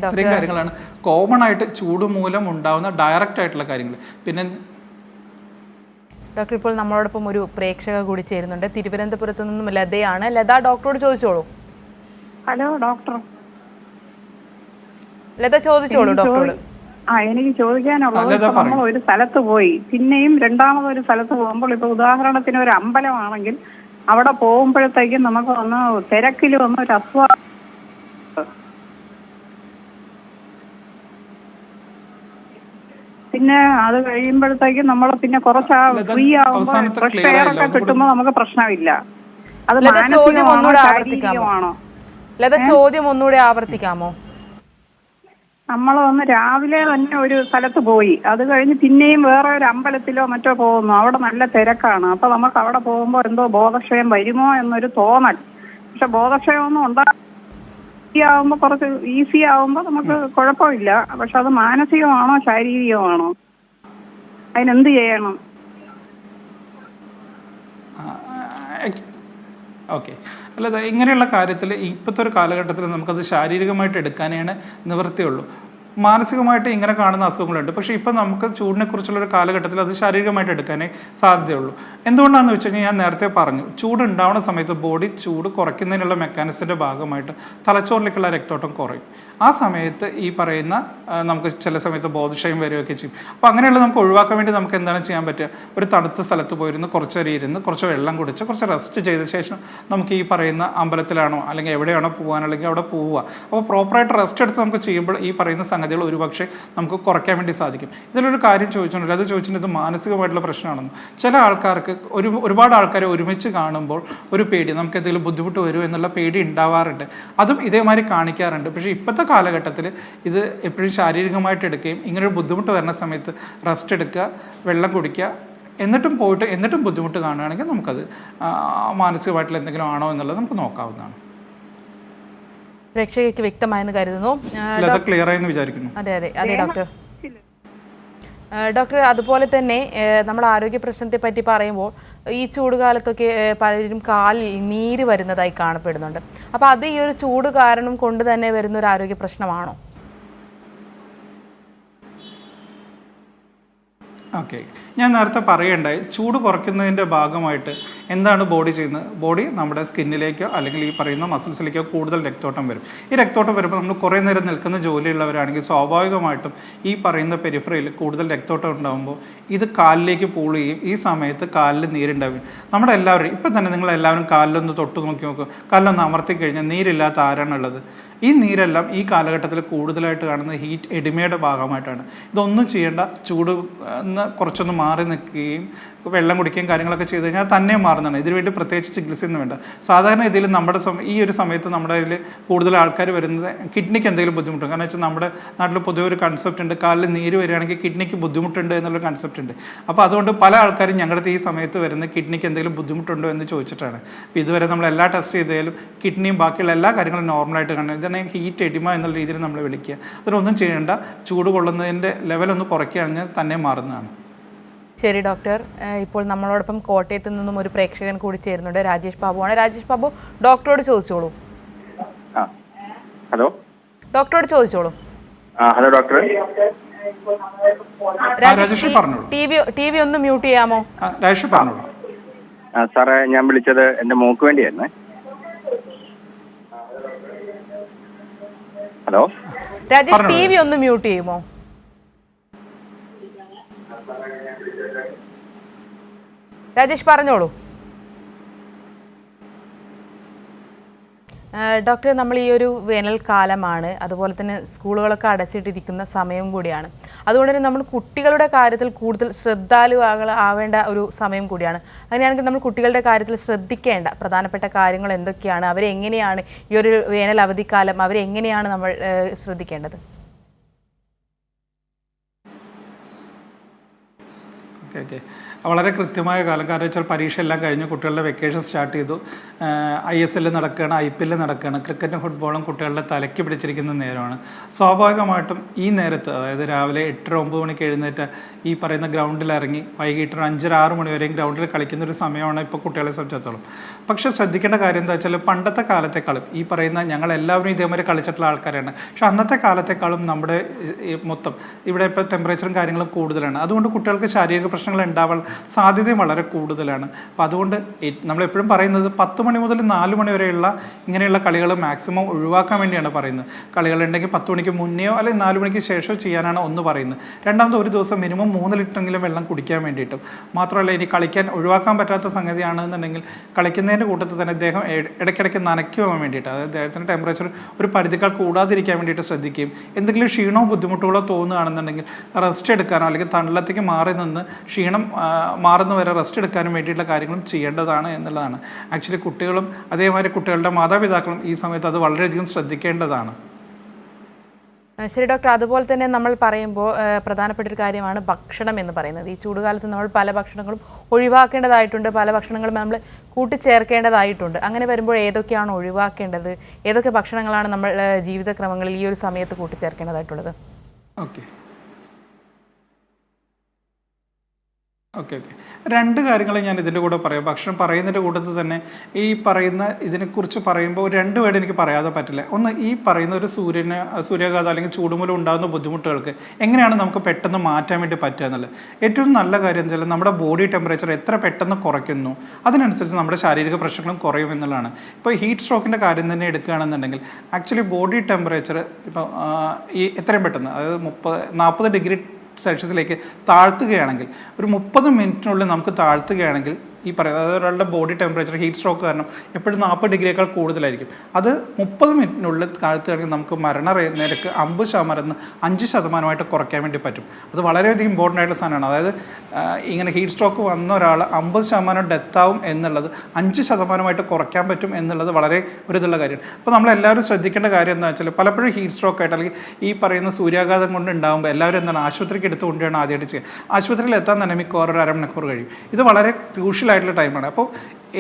ഇത്രയും കാര്യങ്ങളാണ് കോമൺ ആയിട്ട് ചൂട് മൂലം ഉണ്ടാകുന്ന ഡയറക്റ്റ് ആയിട്ടുള്ള കാര്യങ്ങൾ. പിന്നെ
ഡോക്ടർ, ഇപ്പോൾ നമ്മളോടൊപ്പം ഒരു പ്രേക്ഷക കൂടി ചേരുന്നുണ്ട്. തിരുവനന്തപുരത്ത് നിന്നും ലതയാണ്. ലത, ഡോക്ടറോട് ചോദിച്ചോളൂ.
Hello doctor.
ലത ചോദിച്ചോളൂ ഡോക്ടറോട്.
എനിക്ക് ചോദിക്കാനുള്ളത്, നമ്മൾ ഒരു സ്ഥലത്ത് പോയി പിന്നെയും രണ്ടാമതൊരു സ്ഥലത്ത് പോകുമ്പോൾ, ഇപ്പൊ ഉദാഹരണത്തിന് ഒരു അമ്പലമാണെങ്കിൽ അവിടെ പോകുമ്പോഴത്തേക്കും നമുക്ക് ഒന്ന് തിരക്കിൽ വന്ന് ഒരു അസ്വാ പിന്നെ അത് കഴിയുമ്പോഴത്തേക്കും നമ്മൾ പിന്നെ കുറച്ച് ഫ്രീ ആവുമ്പോൾ ഫ്രഷ് എയർ ഒക്കെ കിട്ടുമ്പോൾ നമുക്ക് പ്രശ്നമില്ല. അത് മാനസികമാണോ ശാരീരികമാണോ?
ചോദ്യം ഒന്നുകൂടെ ആവർത്തിക്കാമോ?
നമ്മൾ ഒന്ന് രാവിലെ തന്നെ ഒരു സ്ഥലത്ത് പോയി, അത് കഴിഞ്ഞ് പിന്നെയും വേറെ ഒരു അമ്പലത്തിലോ മറ്റോ പോകുന്നു, അവിടെ നല്ല തിരക്കാണ്. അപ്പൊ നമുക്ക് അവിടെ പോകുമ്പോൾ എന്തോ ബോധക്ഷയം വരുമോ എന്നൊരു തോന്നൽ. പക്ഷെ ബോധക്ഷയമൊന്നും ആവുമ്പോ കുറച്ച് ഈസി ആവുമ്പോ നമുക്ക് കുഴപ്പമില്ല. പക്ഷെ അത് മാനസികമാണോ ശാരീരികമാണോ? അതിനെന്ത് ചെയ്യണം?
ഓക്കെ, അല്ലാതെ ഇങ്ങനെയുള്ള കാര്യത്തിൽ ഇപ്പോഴത്തെ ഒരു കാലഘട്ടത്തിൽ നമുക്കത് ശാരീരികമായിട്ട് എടുക്കാനാണ് നിവൃത്തിയുള്ളൂ. മാനസികമായിട്ട് ഇങ്ങനെ കാണുന്ന അസുഖങ്ങളുണ്ട്. പക്ഷേ ഇപ്പം നമുക്ക് ചൂടിനെ കുറിച്ചുള്ള ഒരു കാലഘട്ടത്തിൽ അത് ശാരീരികമായിട്ട് എടുക്കാനേ സാധ്യതയുള്ളൂ. എന്തുകൊണ്ടാണെന്ന് വെച്ച് കഴിഞ്ഞാൽ ഞാൻ നേരത്തെ പറഞ്ഞു, ചൂട് ഉണ്ടാവുന്ന സമയത്ത് ബോഡി ചൂട് കുറയ്ക്കുന്നതിനുള്ള മെക്കാനിസത്തിൻ്റെ ഭാഗമായിട്ട് തലച്ചോറിലേക്കുള്ള രക്തോട്ടം കുറയും. ആ സമയത്ത് ഈ പറയുന്ന നമുക്ക് ചില സമയത്ത് ബോധക്ഷയം വരികയൊക്കെ ചെയ്യും. അപ്പോൾ അങ്ങനെയുള്ള നമുക്ക് ഒഴിവാക്കാൻ വേണ്ടി നമുക്ക് എന്താണ് ചെയ്യാൻ പറ്റുക? ഒരു തണുത്ത സ്ഥലത്ത് പോയിരുന്ന് കുറച്ചേരം ഇരുന്ന് കുറച്ച് വെള്ളം കുടിച്ച് കുറച്ച് റെസ്റ്റ് ചെയ്ത ശേഷം നമുക്ക് ഈ പറയുന്ന അമ്പലത്തിലാണോ അല്ലെങ്കിൽ എവിടെയാണോ പോകാനുള്ളെങ്കിൽ അവിടെ പോവുക. അപ്പോൾ പ്രോപ്പറായിട്ട് റെസ്റ്റ് എടുത്ത് നമുക്ക് ചെയ്യുമ്പോൾ ഈ പറയുന്ന സംഗതികൾ ഒരുപക്ഷെ നമുക്ക് കുറയ്ക്കാൻ വേണ്ടി സാധിക്കും. ഇതിലൊരു കാര്യം ചോദിച്ചിട്ടുണ്ട്, അത് ചോദിച്ചിട്ട് ഇത് മാനസികമായിട്ടുള്ള പ്രശ്നമാണെന്ന്. ചില ആൾക്കാർക്ക് ഒരുപാട് ആൾക്കാരെ ഒരുമിച്ച് കാണുമ്പോൾ ഒരു പേടി, നമുക്ക് എന്തെങ്കിലും ബുദ്ധിമുട്ട് വരുമോ എന്നുള്ള പേടി ഉണ്ടാവാറുണ്ട്. അതും ഇതേമാതിരി കാണിക്കാറുണ്ട്. പക്ഷേ ഇപ്പോഴത്തെ കാലഘട്ടത്തിൽ ഇത് എപ്പോഴും ശാരീരികമായിട്ട് എടുക്കുകയും ഇങ്ങനൊരു ബുദ്ധിമുട്ട് വരുന്ന സമയത്ത് റെസ്റ്റ് എടുക്കുക, വെള്ളം കുടിക്കുക, എന്നിട്ടും ബുദ്ധിമുട്ട് കാണുകയാണെങ്കിൽ നമുക്കത് മാനസികമായിട്ടുള്ള എന്തെങ്കിലും ആണോ എന്നുള്ളത് നമുക്ക് നോക്കാവുന്നതാണ്.
രക്ഷകയ്ക്ക് വ്യക്തമായെന്ന് കരുതുന്നു.
ക്ലിയർ ആയെന്ന് വിചാരിക്കുന്നു.
അതെ അതെ അതെ ഡോക്ടർ. ഡോക്ടർ, അതുപോലെ തന്നെ നമ്മൾ ആരോഗ്യ പ്രശ്നത്തെ പറ്റി പറയുമ്പോൾ ഈ ചൂടുകാലത്തൊക്കെ പലരും കാലിൽ നീര് വരുന്നതായി കാണപ്പെടുന്നുണ്ട്. അപ്പോൾ അത് ഈ ഒരു ചൂട് കാരണം കൊണ്ട് തന്നെ വരുന്ന ഒരു ആരോഗ്യ പ്രശ്നമാണോ?
ഓക്കെ, ഞാൻ നേരത്തെ പറയണ്ടായി, ചൂട് കുറയ്ക്കുന്നതിൻ്റെ ഭാഗമായിട്ട് എന്താണ് ബോഡി ചെയ്യുന്നത്? ബോഡി നമ്മുടെ സ്കിന്നിലേക്കോ അല്ലെങ്കിൽ ഈ പറയുന്ന മസിൽസിലേക്കോ കൂടുതൽ രക്തോട്ടം വരും. ഈ രക്തോട്ടം വരുമ്പോൾ നമ്മൾ കുറേ നേരം നിൽക്കുന്ന ജോലിയുള്ളവരാണെങ്കിൽ സ്വാഭാവികമായിട്ടും ഈ പറയുന്ന പെരിഫറയിൽ കൂടുതൽ രക്തോട്ടം ഉണ്ടാകുമ്പോൾ ഇത് കാലിലേക്ക് പൂൾ ചെയ്യും. ഈ സമയത്ത് കാലിൽ നീരുണ്ടാവും. നമ്മുടെ എല്ലാവരും ഇപ്പം തന്നെ നിങ്ങളെല്ലാവരും കാലിലൊന്ന് തൊട്ട് നോക്കി നോക്കും, കാലിലൊന്ന് അമർത്തി കഴിഞ്ഞാൽ നീരില്ലാത്ത ആരാണുള്ളത്? ഈ നീരെല്ലാം ഈ കാലഘട്ടത്തിൽ കൂടുതലായിട്ട് കാണുന്ന ഹീറ്റ് എഡിമയുടെ ഭാഗമായിട്ടാണ്. ഇതൊന്നും ചെയ്യേണ്ട, ചൂട് കുറച്ചൊന്ന് മാറി നിൽക്കുകയും വെള്ളം കുടിക്കുകയും കാര്യങ്ങളൊക്കെ ചെയ്ത് കഴിഞ്ഞാൽ തന്നെ മാറുന്നതാണ്. ഇതിനുവേണ്ടി പ്രത്യേകിച്ച് ചികിത്സയൊന്നും വേണ്ട. സാധാരണ ഇതിൽ നമ്മുടെ ഈ ഒരു സമയത്ത് നമ്മുടെ അതിൽ കൂടുതൽ ആൾക്കാർ വരുന്നത് കിഡ്നിക്ക് എന്തെങ്കിലും ബുദ്ധിമുട്ടുണ്ട്. കാരണം വെച്ചാൽ നമ്മുടെ നാട്ടിൽ പൊതുവെ ഒരു കൺസെപ്റ്റ് ഉണ്ട്, കാലിൽ നീര് വരികയാണെങ്കിൽ കിഡ്നിക്ക് ബുദ്ധിമുട്ടുണ്ട് എന്നുള്ളൊരു കൺസെപ്റ്റ് ഉണ്ട്. അപ്പോൾ അതുകൊണ്ട് പല ആൾക്കാരും ഞങ്ങളുടെ ഈ സമയത്ത് വരുന്ന കിഡ്നിക്ക് എന്തെങ്കിലും ബുദ്ധിമുട്ടുണ്ടോ എന്ന് ചോദിച്ചിട്ടാണ്. അപ്പോൾ ഇതുവരെ നമ്മൾ എല്ലാ ടെസ്റ്റ് ചെയ്താലും കിഡ്നിയും ബാക്കിയുള്ള എല്ലാ കാര്യങ്ങളും നോർമലായിട്ട് കാണുന്നത്. ഇതാണ് ഹീറ്റ് എഡിമ എന്നുള്ള രീതിയിൽ നമ്മൾ വിളിക്കുക. അതിനൊന്നും ചെയ്യേണ്ട, ചൂട് കൊള്ളുന്നതിൻ്റെ ലെവലൊന്ന് കുറയ്ക്കുകയാണെങ്കിൽ തന്നെ മാറുന്നതാണ്.
ശരി ഡോക്ടർ, ഇപ്പോൾ നമ്മളോടൊപ്പം കോട്ടയത്ത് നിന്നും ഒരു പ്രേക്ഷകൻ കൂടി ചേരുന്നുണ്ട്, രാജേഷ് ബാബുവാണ്. രാജേഷ് ബാബു, ഡോക്ടറോട് ചോദിച്ചോളൂ.
ഹലോ,
ഡോക്ടറോട് ചോദിച്ചോളൂ.
Hello doctor.
ടി വി ഒന്ന് മ്യൂട്ട് ചെയ്യാമോ?
സാറേ, ഞാൻ വിളിച്ചത് എന്റെ മോക്ക് വേണ്ടിയായിരുന്നേ. ഹലോ
രാജേഷ്, ടി വി ഒന്ന് മ്യൂട്ട് ചെയ്യുമോ? രാജേഷ് പറഞ്ഞോളൂ. ഡോക്ടർ, നമ്മൾ ഈ ഒരു വേനൽക്കാലമാണ്, അതുപോലെ തന്നെ സ്കൂളുകളൊക്കെ അടച്ചിട്ടിരിക്കുന്ന സമയം കൂടിയാണ്. അതുകൊണ്ട് തന്നെ നമ്മൾ കുട്ടികളുടെ കാര്യത്തിൽ കൂടുതൽ ശ്രദ്ധാലുവാവേണ്ട ഒരു സമയം കൂടിയാണ്. അങ്ങനെയാണെങ്കിൽ നമ്മൾ കുട്ടികളുടെ കാര്യത്തിൽ ശ്രദ്ധിക്കേണ്ട പ്രധാനപ്പെട്ട കാര്യങ്ങൾ എന്തൊക്കെയാണ്? അവരെ എങ്ങനെയാണ് ഈ ഒരു വേനൽ അവധിക്കാലം അവരെ എങ്ങനെയാണ് നമ്മൾ ശ്രദ്ധിക്കേണ്ടത്?
ഓക്കെ, വളരെ കൃത്യമായ കാലം. കാരണം വെച്ചാൽ പരീക്ഷ എല്ലാം കഴിഞ്ഞ് കുട്ടികളുടെ വെക്കേഷൻ സ്റ്റാർട്ട് ചെയ്തു. ISL നടക്കുകയാണ്, IPL നടക്കുകയാണ്. ക്രിക്കറ്റും ഫുട്ബോളും കുട്ടികളുടെ തലയ്ക്ക് പിടിച്ചിരിക്കുന്ന നേരമാണ്. സ്വാഭാവികമായിട്ടും ഈ നേരത്ത്, അതായത് രാവിലെ 8-9 മണിക്ക് എഴുന്നേറ്റ് ഈ പറയുന്ന ഗ്രൗണ്ടിൽ ഇറങ്ങി വൈകിട്ട് 5-6 മണി വരെയും ഗ്രൗണ്ടിൽ കളിക്കുന്ന ഒരു സമയമാണ് ഇപ്പോൾ കുട്ടികളെ സംബന്ധിച്ചിടത്തോളം. പക്ഷേ ശ്രദ്ധിക്കേണ്ട കാര്യം എന്താ വെച്ചാൽ പണ്ടത്തെ കാലത്തെക്കാളും ഈ പറയുന്ന ഞങ്ങളെല്ലാവരും ഇതേമാതിരി കളിച്ചിട്ടുള്ള ആൾക്കാരാണ്. പക്ഷെ അന്നത്തെ കാലത്തെക്കാളും നമ്മുടെ മൊത്തം ഇവിടെ ഇപ്പോൾ ടെമ്പറേച്ചറും കാര്യങ്ങളും കൂടുതലാണ്. അതുകൊണ്ട് കുട്ടികൾക്ക് ശാരീരിക പ്രശ്നങ്ങൾ ഉണ്ടാവാൻ സാധ്യതയും വളരെ കൂടുതലാണ്. അപ്പോൾ അതുകൊണ്ട് നമ്മളെപ്പോഴും പറയുന്നത് 10 മണി മുതൽ 4 മണി വരെയുള്ള ഇങ്ങനെയുള്ള കളികൾ മാക്സിമം ഒഴിവാക്കാൻ വേണ്ടിയാണ് പറയുന്നത്. കളികളുണ്ടെങ്കിൽ 10 മണിക്ക് മുന്നെയോ അല്ലെങ്കിൽ 4 മണിക്ക് ശേഷമോ ചെയ്യാനാണ് ഒന്ന് പറയുന്നത്. രണ്ടാമത് ഒരു ദിവസം മിനിമം 3 ലിറ്ററെങ്കിലും വെള്ളം കുടിക്കാൻ വേണ്ടിയിട്ടും. മാത്രമല്ല, ഇനി കളിക്കാൻ ഒഴിവാക്കാൻ പറ്റാത്ത സംഗതിയാണെന്നുണ്ടെങ്കിൽ കളിക്കുന്നതിൻ്റെ കൂട്ടത്തിൽ തന്നെ അദ്ദേഹം ഇടയ്ക്കിടയ്ക്ക് നനയ്ക്കുവാൻ വേണ്ടിയിട്ട്, അതായത് അദ്ദേഹത്തിൻ്റെ ടെമ്പറേച്ചർ ഒരു പരിധിക്കാൾ കൂടാതിരിക്കാൻ വേണ്ടിയിട്ട് ശ്രദ്ധിക്കുകയും എന്തെങ്കിലും ക്ഷീണമോ ബുദ്ധിമുട്ടുകളോ തോന്നുകയാണെന്നുണ്ടെങ്കിൽ റെസ്റ്റ് എടുക്കാനോ അല്ലെങ്കിൽ തണലത്തേക്ക് മാറി നിന്ന് ക്ഷീണം മാറുന്ന വരെ റെസ്റ്റ് എടുക്കാനും വേണ്ടിയിട്ടുള്ള കാര്യങ്ങളും ചെയ്യേണ്ടതാണ് എന്നുള്ളതാണ്. ആക്ച്വലി കുട്ടികളും അതേമാതിരി കുട്ടികളുടെ മാതാപിതാക്കളും ഈ സമയത്ത് അത് വളരെയധികം ശ്രദ്ധിക്കേണ്ടതാണ്.
ശരി ഡോക്ടർ, അതുപോലെ തന്നെ നമ്മൾ പറയുമ്പോൾ പ്രധാനപ്പെട്ട ഒരു കാര്യമാണ് ഭക്ഷണം എന്ന് പറയുന്നത്. ഈ ചൂടുകാലത്ത് നമ്മൾ പല ഭക്ഷണങ്ങളും ഒഴിവാക്കേണ്ടതായിട്ടുണ്ട്, പല ഭക്ഷണങ്ങളും നമ്മൾ കൂട്ടിച്ചേർക്കേണ്ടതായിട്ടുണ്ട്. അങ്ങനെ വരുമ്പോൾ ഏതൊക്കെയാണ് ഒഴിവാക്കേണ്ടത്? ഏതൊക്കെ ഭക്ഷണങ്ങളാണ് നമ്മൾ ജീവിതക്രമങ്ങളിൽ ഈ ഒരു സമയത്ത് കൂട്ടിച്ചേർക്കേണ്ടതായിട്ടുള്ളത്?
ഓക്കെ, ഓക്കെ ഓക്കെ, രണ്ട് കാര്യങ്ങൾ ഞാൻ ഇതിൻ്റെ കൂടെ പറയാം. ഭക്ഷണം പറയുന്നതിൻ്റെ കൂട്ടത്തിൽ തന്നെ ഈ പറയുന്ന ഇതിനെക്കുറിച്ച് പറയുമ്പോൾ രണ്ട് വേർഡ് എനിക്ക് പറയാതെ പറ്റില്ല. ഒന്ന്, ഈ പറയുന്ന ഒരു സൂര്യാഘാതം അല്ലെങ്കിൽ ചൂടുമൂലം ഉണ്ടാകുന്ന ബുദ്ധിമുട്ടുകൾക്ക് എങ്ങനെയാണ് നമുക്ക് പെട്ടെന്ന് മാറ്റാൻ വേണ്ടി പറ്റുക എന്നുള്ളത്. ഏറ്റവും നല്ല കാര്യം വെച്ചാൽ നമ്മുടെ ബോഡി ടെമ്പറേച്ചർ എത്ര പെട്ടെന്ന് കുറയ്ക്കുന്നു അതിനനുസരിച്ച് നമ്മുടെ ശാരീരിക പ്രശ്നങ്ങളും കുറയും എന്നുള്ളതാണ്. ഇപ്പോൾ ഹീറ്റ് സ്ട്രോക്കിൻ്റെ കാര്യം തന്നെ എടുക്കുകയാണെന്നുണ്ടെങ്കിൽ ആക്ച്വലി ബോഡി ടെമ്പറേച്ചർ ഇപ്പോൾ ഈ എത്രയും പെട്ടെന്ന്, അതായത് 40 ഡിഗ്രി സെൽഷ്യസിലേക്ക് താഴ്ത്തുകയാണെങ്കിൽ, ഒരു 30 മിനിറ്റിനുള്ളിൽ നമുക്ക് താഴ്ത്തുകയാണെങ്കിൽ ഈ പറയുന്നത്, അതായത് ഒരാളുടെ ബോഡി ടെമ്പറേച്ചർ ഹീറ്റ് സ്ട്രോക്ക് കാരണം എപ്പോഴും 40 ഡിഗ്രിയേക്കാൾ കൂടുതലായിരിക്കും. അത് 30 മിനിറ്റിനുള്ളിൽ താഴ്ത്തുകയാണെങ്കിൽ നമുക്ക് നിരക്ക് 5% കുറയ്ക്കാൻ വേണ്ടി പറ്റും. അത് വളരെയധികം ഇമ്പോർട്ടൻ്റ് ആയിട്ടുള്ള സാധനമാണ്. അതായത് ഇങ്ങനെ ഹീറ്റ് സ്ട്രോക്ക് വന്ന ഒരാൾ 50% ഡെത്താവും എന്നുള്ളത് 5% കുറയ്ക്കാൻ പറ്റും എന്നുള്ളത് വളരെ ഒരു ഇതുള്ള കാര്യമാണ്. അപ്പോൾ നമ്മളെല്ലാവരും ശ്രദ്ധിക്കേണ്ട കാര്യം എന്താ വെച്ചാൽ, പലപ്പോഴും ഹീറ്റ് സ്ട്രോക്ക് ആയിട്ട് അല്ലെങ്കിൽ ഈ പറയുന്ന സൂര്യാഘാതം കൊണ്ട് ഉണ്ടാകുമ്പോൾ എല്ലാവരും എന്താണ് ആശുപത്രിക്ക് എടുത്തുകൊണ്ടാണ് ആദ്യമായിട്ട് ചെയ്യുക. ആശുപത്രിയിൽ എത്താൻ തന്നെ മിക്കവാറും ഒരു അരമണിക്കൂർ കഴിയും. ഇത് വളരെ ക്രൂഷ്യൽ ആയിട്ടുള്ള ടൈമാണ്. അപ്പോൾ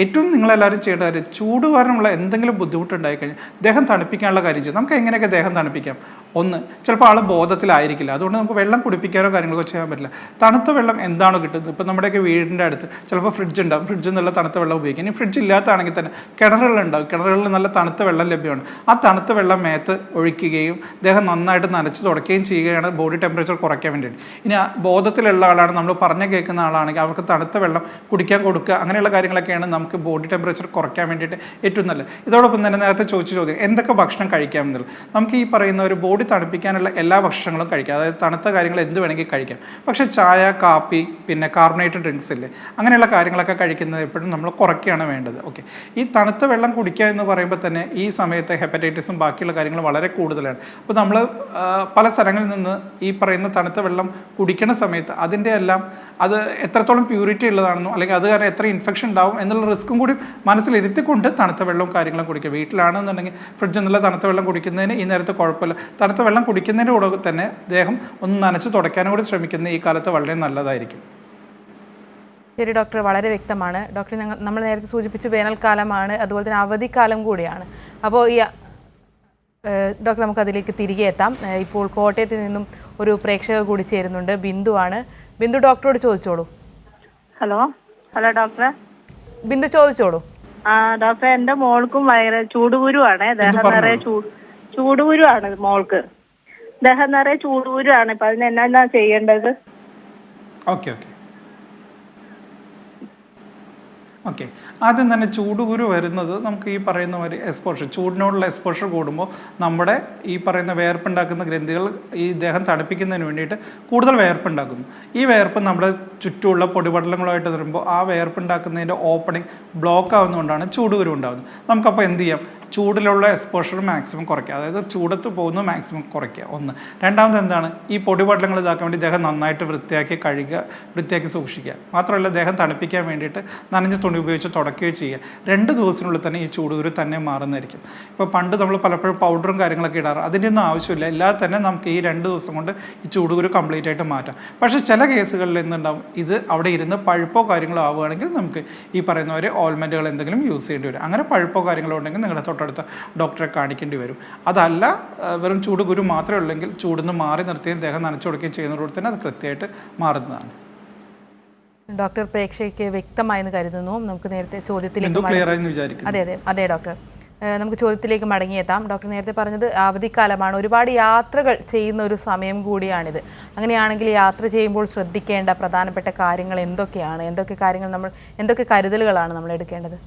ഏറ്റവും നിങ്ങളെല്ലാവരും ചെയ്യേണ്ട കാര്യം, ചൂട് കാരണമുള്ള എന്തെങ്കിലും ബുദ്ധിമുട്ടുണ്ടായി കഴിഞ്ഞാൽ ദേഹം തണുപ്പിക്കാനുള്ള കാര്യം ചെയ്യും. നമുക്ക് എങ്ങനെയൊക്കെ ദേഹം തണുപ്പിക്കാം? ഒന്ന്, ചിലപ്പോൾ ആൾ ബോധത്തിലായിരിക്കില്ല, അതുകൊണ്ട് നമുക്ക് വെള്ളം കുടിപ്പിക്കാനോ കാര്യങ്ങളൊക്കെ ചെയ്യാൻ പറ്റില്ല. തണുത്ത വെള്ളം എന്താണോ കിട്ടുന്നത്, ഇപ്പോൾ നമ്മുടെയൊക്കെ വീടിൻ്റെ അടുത്ത് ചിലപ്പോൾ ഫ്രിഡ്ജ് ഉണ്ടാകും, ഫ്രിഡ്ജിൽ നിന്നുള്ള തണുത്ത വെള്ളം ഉപയോഗിക്കും. ഇനി ഫ്രിഡ്ജ് ഇല്ലാത്താണെങ്കിൽ തന്നെ കിണറുകളുണ്ടാകും, കിണറുകളിൽ നല്ല തണുത്ത വെള്ളം ലഭ്യമാണ്. ആ തണുത്ത വെള്ളം മേത്ത് ഒഴിക്കുകയും ദേഹം നന്നായിട്ട് നനച്ച് തുടയ്ക്കുകയും ചെയ്യുകയാണ് ബോഡി ടെമ്പറേച്ചർ കുറയ്ക്കാൻ വേണ്ടിയിട്ട്. ഇനി ബോധത്തിലുള്ള ആളാണ്, നമ്മൾ പറഞ്ഞ് കേൾക്കുന്ന ആളാണെങ്കിൽ അവർക്ക് തണുത്ത വെള്ളം കുടിക്കാൻ കൊടുക്കുക, അങ്ങനെയുള്ള കാര്യങ്ങളൊക്കെയാണ് നമുക്ക് ബോഡി ടെമ്പറേച്ചർ കുറയ്ക്കാൻ വേണ്ടിയിട്ട് ഏറ്റവും നല്ലത്. ഇതോടൊപ്പം തന്നെ നേരത്തെ ചോദിച്ച ചോദ്യം, എന്തൊക്കെ ഭക്ഷണം കഴിക്കാം എന്നുള്ളത്. നമുക്ക് ഈ പറയുന്ന ഒരു ബോഡി തണുപ്പിക്കാനുള്ള എല്ലാ ഭക്ഷണങ്ങളും കഴിക്കാം, അതായത് തണുത്ത കാര്യങ്ങൾ എന്ത് വേണമെങ്കിൽ കഴിക്കാം. പക്ഷേ ചായ, കാപ്പി, പിന്നെ കാർബണേറ്റഡ് ഡ്രിങ്ക്സ് ഇല്ലേ, അങ്ങനെയുള്ള കാര്യങ്ങളൊക്കെ കഴിക്കുന്നത് എപ്പോഴും നമ്മൾ കുറയ്ക്കുകയാണ് വേണ്ടത്. ഓക്കെ, ഈ തണുത്ത വെള്ളം കുടിക്കുക എന്ന് പറയുമ്പോൾ തന്നെ ഈ സമയത്ത് ഹെപ്പറ്റൈറ്റിസും ബാക്കിയുള്ള കാര്യങ്ങൾ വളരെ കൂടുതലാണ്. അപ്പോൾ നമ്മൾ പല സ്ഥലങ്ങളിൽ നിന്ന് ഈ പറയുന്ന തണുത്ത വെള്ളം കുടിക്കുന്ന സമയത്ത് അതിൻ്റെ എല്ലാം അത് എത്രത്തോളം പ്യൂരിറ്റി ഉള്ളതാണെന്നോ അല്ലെങ്കിൽ അത് കാരണം എത്ര ഇൻഫെക്ഷൻ ഉണ്ടാവും എന്നുള്ള റിസ്ക്കും കൂടി മനസ്സിലിരുത്തിക്കൊണ്ട് തണുത്ത വെള്ളവും കാര്യങ്ങളും കുടിക്കുക. വീട്ടിലാണെന്നുണ്ടെങ്കിൽ ഫ്രിഡ്ജിൽ നിന്നുള്ള തണുത്ത വെള്ളം കുടിക്കുന്നതിന് ഈ നേരത്തെ കുഴപ്പമില്ല. തണുത്ത വെള്ളം കുടിക്കുന്നതിൻ്റെ കൂടെ തന്നെ ദേഹം ഒന്ന് നനച്ച് തുടയ്ക്കാനും കൂടി ശ്രമിക്കുന്നത് ഈ കാലത്ത് വളരെ നല്ലതായിരിക്കും.
ശരി ഡോക്ടർ, വളരെ വ്യക്തമാണ്. ഡോക്ടർ, നമ്മൾ നേരത്തെ സൂചിപ്പിച്ചു വേനൽക്കാലമാണ്, അതുപോലെ തന്നെ അവധിക്കാലം കൂടിയാണ്. അപ്പോൾ ഈ ഡോക്ടർ നമുക്ക് അതിലേക്ക് തിരികെ എത്താം. ഇപ്പോൾ കോട്ടയത്ത് നിന്നും ഒരു പ്രേക്ഷക കൂടി ചേരുന്നുണ്ട്, ബിന്ദുവാണ്. ബിന്ദു, ഡോക്ടറോട് ചോദിച്ചോളൂ.
ഹലോ ഡോക്ടറെ.
ബിന്ദു ചോദിച്ചോളൂ.
ഡോക്ടറെ, എന്റെ മോൾക്കും ഭയങ്കര ചൂടുകുരുവാണ്, ദേഹം നിറയെ ചൂടുകുരുവാണ് മോൾക്ക്. ദേഹം നിറയെ ചൂടുകുരുവാണ്. ഇപ്പൊ അതിന് എന്നാ ചെയ്യേണ്ടത്?
ഓക്കെ, ആദ്യം തന്നെ ചൂടുകുരു വരുന്നത് നമുക്ക് ഈ പറയുന്ന ഒരു എക്സ്പോഷർ, ചൂടിനോടുള്ള എക്സ്പോഷർ കൂടുമ്പോൾ നമ്മുടെ ഈ പറയുന്ന വേർപ്പുണ്ടാക്കുന്ന ഗ്രന്ഥികൾ ഈ ദേഹം തണുപ്പിക്കുന്നതിന് വേണ്ടിയിട്ട് കൂടുതൽ വേർപ്പുണ്ടാക്കുന്നു. ഈ വേർപ്പ് നമ്മുടെ ചുറ്റുമുള്ള പൊടിപടലങ്ങളുമായിട്ട് വരുമ്പോൾ ആ വേർപ്പുണ്ടാക്കുന്നതിൻ്റെ ഓപ്പണിംഗ് ബ്ലോക്ക് ആവുന്നതുകൊണ്ടാണ് ചൂടുകുരു ഉണ്ടാകുന്നത്. നമുക്കപ്പോൾ എന്ത് ചെയ്യാം? ചൂടിലുള്ള എക്സ്പോഷർ മാക്സിമം കുറയ്ക്കുക, അതായത് ചൂടത്ത് പോകുന്നത് മാക്സിമം കുറയ്ക്കുക. ഒന്ന്. രണ്ടാമത് എന്താണ്, ഈ പൊടിപടലങ്ങൾ ഇതാക്കാൻ വേണ്ടി ദേഹം നന്നായിട്ട് വൃത്തിയാക്കി കഴുകുക, വൃത്തിയാക്കി സൂക്ഷിക്കുക. മാത്രമല്ല ദേഹം തണുപ്പിക്കാൻ വേണ്ടിയിട്ട് നനഞ്ഞ തുണി ഉപയോഗിച്ച് തുടയ്ക്കുകയോ ചെയ്യുക. 2 ദിവസത്തിനുള്ളിൽ തന്നെ ഈ ചൂടുകുരു തന്നെ മാറുന്നതായിരിക്കും. ഇപ്പോൾ പണ്ട് നമ്മൾ പലപ്പോഴും പൗഡറും കാര്യങ്ങളൊക്കെ ഇടാറ്, അതിൻ്റെ ഒന്നും ആവശ്യമില്ല. എല്ലാം തന്നെ നമുക്ക് ഈ 2 ദിവസം കൊണ്ട് ഈ ചൂടുകുരു കംപ്ലീറ്റ് ആയിട്ട് മാറ്റാം. പക്ഷേ ചില കേസുകളിൽ എന്തുണ്ടാവും, ഇത് അവിടെ ഇരുന്ന് പഴുപ്പോ കാര്യങ്ങളോ ആവുകയാണെങ്കിൽ നമുക്ക് ഈ പറയുന്നവരെ ഓയിൽമെൻറ്റുകൾ എന്തെങ്കിലും യൂസ് ചെയ്യേണ്ടി വരും. അങ്ങനെ പഴുപ്പോ കാര്യങ്ങളോ ഉണ്ടെങ്കിൽ നിങ്ങളുടെ തൊട്ടടുത്ത ഡോക്ടറെ കാണിക്കേണ്ടി വരും. അതല്ല വെറും ചൂടുകുരു മാത്രമേ ഉള്ളെങ്കിൽ ചൂടിന്ന് മാറി നിർത്തുകയും ദേഹം നനച്ചു കൊടുക്കുകയും ചെയ്യുന്നതോടെ തന്നെ അത് കൃത്യമായിട്ട് മാറുന്നതാണ്.
ഡോക്ടർ, പ്രേക്ഷയ്ക്ക് വ്യക്തമായെന്ന് കരുതുന്നു. നമുക്ക് നേരത്തെ
ചോദ്യത്തിലേക്ക്
അതെ ഡോക്ടർ, നമുക്ക് ചോദ്യത്തിലേക്ക് മടങ്ങിയെത്താം. ഡോക്ടർ നേരത്തെ പറഞ്ഞത് അവധിക്കാലമാണ്, ഒരുപാട് യാത്രകൾ ചെയ്യുന്ന ഒരു സമയം കൂടിയാണിത്. അങ്ങനെയാണെങ്കിൽ യാത്ര ചെയ്യുമ്പോൾ ശ്രദ്ധിക്കേണ്ട പ്രധാനപ്പെട്ട കാര്യങ്ങൾ എന്തൊക്കെയാണ്? എന്തൊക്കെ കരുതലുകളാണ് നമ്മൾ എടുക്കേണ്ടത്?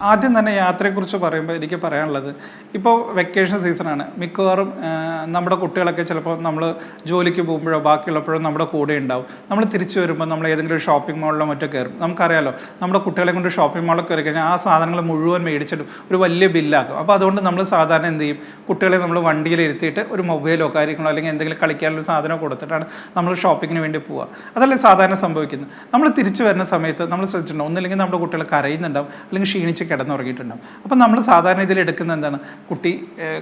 ആദ്യം തന്നെ യാത്രയെക്കുറിച്ച് പറയുമ്പോൾ എനിക്ക് പറയാനുള്ളത്, ഇപ്പോൾ വെക്കേഷൻ സീസണാണ്. മിക്കവാറും നമ്മുടെ കുട്ടികളൊക്കെ ചിലപ്പോൾ നമ്മൾ ജോലിക്ക് പോകുമ്പോഴോ ബാക്കിയുള്ളപ്പോഴോ നമ്മുടെ കൂടെ ഉണ്ടാവും. നമ്മൾ തിരിച്ചു വരുമ്പോൾ നമ്മൾ ഏതെങ്കിലും ഒരു ഷോപ്പിംഗ് മാളിലോ മറ്റോ കയറും. നമുക്കറിയാലോ, നമ്മുടെ കുട്ടികളെ കൊണ്ട് ഷോപ്പിംഗ് മാളിൽ കയറി കഴിഞ്ഞാൽ ആ സാധനങ്ങൾ മുഴുവൻ മേടിച്ചിട്ടും ഒരു വലിയ ബില്ലാക്കും. അപ്പോൾ അതുകൊണ്ട് നമ്മൾ സാധാരണ എന്ത് ചെയ്യും, കുട്ടികളെ നമ്മൾ വണ്ടിയിൽ ഇരുത്തിയിട്ട് ഒരു മൊബൈലോ കാര്യങ്ങളോ അല്ലെങ്കിൽ എന്തെങ്കിലും കളിക്കാനുള്ള സാധനം കൊടുത്തിട്ടാണ് നമ്മൾ ഷോപ്പിങ്ങിന് വേണ്ടി പോവുക. അതല്ലേ സാധാരണ സംഭവിക്കുന്നത്. നമ്മൾ തിരിച്ചു വരുന്ന സമയത്ത് നമ്മൾ ശ്രദ്ധിച്ചിട്ടുണ്ടോ, ഒന്നില്ലെങ്കിൽ നമ്മുടെ കുട്ടികൾ കരയുന്നുണ്ടാവും, അല്ലെങ്കിൽ ക്ഷീണിച്ച് കിടന്നുറങ്ങിയിട്ടുണ്ടാകും. അപ്പം നമ്മൾ സാധാരണ ഇതിൽ എടുക്കുന്ന എന്താണ്, കുട്ടി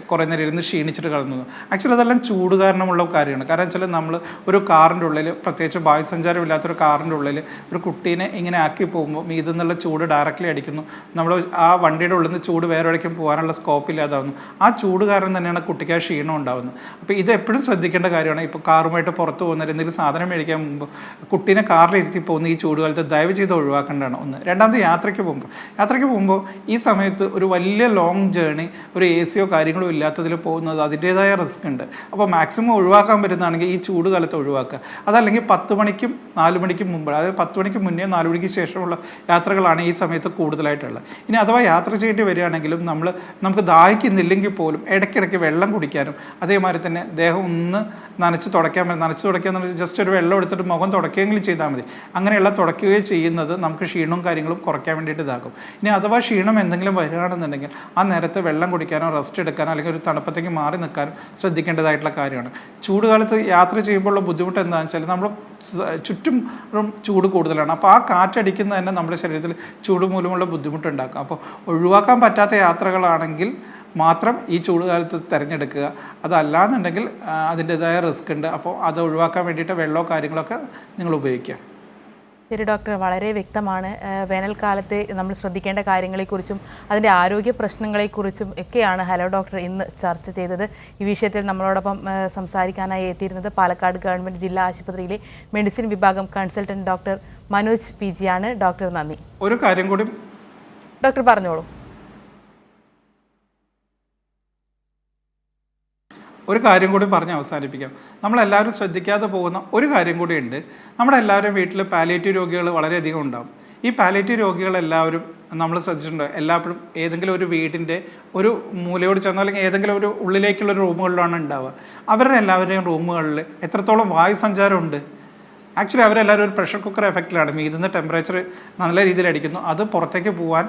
കുറേ നേരം ഇരുന്ന് ക്ഷീണിച്ചിട്ട് കിടന്നു. ആക്ച്വലി അതെല്ലാം ചൂട് കാരണമുള്ള കാര്യമാണ്. കാരണം വെച്ചാൽ നമ്മൾ ഒരു കാറിൻ്റെ ഉള്ളിൽ, പ്രത്യേകിച്ച് വായുസഞ്ചാരം ഇല്ലാത്തൊരു കാറിൻ്റെ ഉള്ളിൽ ഒരു കുട്ടീനെ ഇങ്ങനെ ആക്കി പോകുമ്പോൾ മീതിൽ നിന്നുള്ള ചൂട് ഡയറക്റ്റ്ലി അടിക്കുന്നു. നമ്മൾ ആ വണ്ടിയുടെ ഉള്ളിൽ നിന്ന് ചൂട് വേറെ എവിടേക്കും പോകാനുള്ള സ്കോപ്പ് ഇല്ലാതാവുന്നു. ആ ചൂട് കാരണം തന്നെയാണ് കുട്ടിക്ക് ആ ക്ഷീണം ഉണ്ടാകുന്നത്. അപ്പോൾ ഇത് എപ്പോഴും ശ്രദ്ധിക്കേണ്ട കാര്യമാണ്. ഇപ്പോൾ കാറുമായിട്ട് പുറത്ത് പോകുന്നവർ എന്തെങ്കിലും സാധനം മേടിക്കാൻ മുമ്പ് കുട്ടീനെ കാറിലിരുത്തി പോകുന്ന ഈ ചൂടുകാലത്ത് ദയവ് ചെയ്ത് ഒഴിവാക്കേണ്ടതാണ് ഒന്ന്. രണ്ടാമത് യാത്രയ്ക്ക് പോകുമ്പോൾ ഈ സമയത്ത് ഒരു വലിയ ലോങ് ജേണി, ഒരു AC കാര്യങ്ങളോ ഇല്ലാത്തതിൽ പോകുന്നത് അതിൻ്റേതായ റിസ്ക് ഉണ്ട്. അപ്പോൾ മാക്സിമം ഒഴിവാക്കാൻ പറ്റുന്നതാണെങ്കിൽ ഈ ചൂട് കാലത്ത് ഒഴിവാക്കുക. അതല്ലെങ്കിൽ 10 മണിക്കും 4 മണിക്കും മുമ്പ്, അതായത് 10 മണിക്ക് മുന്നേ 4 മണിക്ക് ശേഷമുള്ള യാത്രകളാണ് ഈ സമയത്ത് കൂടുതലായിട്ടുള്ളത്. ഇനി അഥവാ യാത്ര ചെയ്യേണ്ടി വരികയാണെങ്കിലും നമുക്ക് ദാഹിക്കുന്നില്ലെങ്കിൽ പോലും ഇടയ്ക്കിടയ്ക്ക് വെള്ളം കുടിക്കാനും, അതേമാതിരി തന്നെ ദേഹം ഒന്ന് നനച്ച് തുടയ്ക്കുക ജസ്റ്റ് ഒരു വെള്ളം എടുത്തിട്ട് മുഖം തുടയ്ക്കുകയെങ്കിലും ചെയ്താൽ മതി. അങ്ങനെയുള്ള തുടയ്ക്കുകയും ചെയ്യുന്നത് നമുക്ക് ക്ഷീണവും കാര്യങ്ങളും കുറയ്ക്കാൻ വേണ്ടിയിട്ട് ഇതാക്കും. ഇനി അഥവാ ക്ഷീണം എന്തെങ്കിലും വരികയാണെന്നുണ്ടെങ്കിൽ ആ നേരത്തെ വെള്ളം കുടിക്കാനോ റെസ്റ്റ് എടുക്കാനോ അല്ലെങ്കിൽ ഒരു തണുപ്പത്തേക്ക് മാറി നിൽക്കാനും ശ്രദ്ധിക്കേണ്ടതായിട്ടുള്ള കാര്യമാണ്. ചൂടുകാലത്ത് യാത്ര ചെയ്യുമ്പോഴുള്ള ബുദ്ധിമുട്ട് എന്താണെന്ന് വെച്ചാൽ നമ്മൾ ചുറ്റും ചൂട് കൂടുതലാണ്. അപ്പോൾ ആ കാറ്റടിക്കുന്നത് തന്നെ നമ്മുടെ ശരീരത്തിൽ ചൂട് മൂലമുള്ള ബുദ്ധിമുട്ടുണ്ടാക്കും. അപ്പോൾ ഒഴിവാക്കാൻ പറ്റാത്ത യാത്രകളാണെങ്കിൽ മാത്രം ഈ ചൂടുകാലത്ത് തിരഞ്ഞെടുക്കുക. അതല്ലാന്നുണ്ടെങ്കിൽ അതിൻ്റെതായ റിസ്ക് ഉണ്ട്. അപ്പോൾ അത് ഒഴിവാക്കാൻ വേണ്ടിയിട്ട് വെള്ളമോ കാര്യങ്ങളൊക്കെ നിങ്ങൾ ഉപയോഗിക്കുക.
ശരി ഡോക്ടർ, വളരെ വ്യക്തമാണ്. വേനൽക്കാലത്ത് നമ്മൾ ശ്രദ്ധിക്കേണ്ട കാര്യങ്ങളെക്കുറിച്ചും അതിൻ്റെ ആരോഗ്യ പ്രശ്നങ്ങളെക്കുറിച്ചും ഒക്കെയാണ് ഹലോ ഡോക്ടർ ഇന്ന് ചർച്ച ചെയ്തത്. ഈ വിഷയത്തിൽ നമ്മളോടൊപ്പം സംസാരിക്കാനായി എത്തിയിരുന്നത് പാലക്കാട് ഗവൺമെൻറ് ജില്ലാ ആശുപത്രിയിലെ മെഡിസിൻ വിഭാഗം കൺസൾട്ടൻറ്റ് ഡോക്ടർ മനോജ് PG ആണ്. ഡോക്ടർ നന്ദി.
ഒരു കാര്യം കൂടി
ഡോക്ടർ പറഞ്ഞോളൂ.
ഒരു കാര്യം കൂടി പറഞ്ഞ് അവസാനിപ്പിക്കാം. നമ്മളെല്ലാവരും ശ്രദ്ധിക്കാതെ പോകുന്ന ഒരു കാര്യം കൂടിയുണ്ട്. നമ്മുടെ എല്ലാവരും വീട്ടിൽ പാലിയേറ്റീവ് രോഗികൾ വളരെയധികം ഉണ്ടാകും. ഈ പാലിയേറ്റീവ് രോഗികളെല്ലാവരും നമ്മൾ ശ്രദ്ധിച്ചിട്ടുണ്ടോ, എല്ലാവരും ഏതെങ്കിലും ഒരു വീടിൻ്റെ ഒരു മൂലയോട് ചെന്നോ അല്ലെങ്കിൽ ഏതെങ്കിലും ഒരു ഉള്ളിലേക്കുള്ള റൂമുകളിലാണ് ഉണ്ടാവുക. അവരുടെ എല്ലാവരുടെയും റൂമുകളിൽ എത്രത്തോളം വായുസഞ്ചാരം ഉണ്ട്? ആക്ച്വലി അവരെല്ലാവരും ഒരു പ്രഷർ കുക്കർ എഫക്റ്റിലാണ്. മീതുന്ന ടെമ്പറേച്ചർ നല്ല രീതിയിൽ അടിക്കുന്നു. അത് പുറത്തേക്ക് പോകാൻ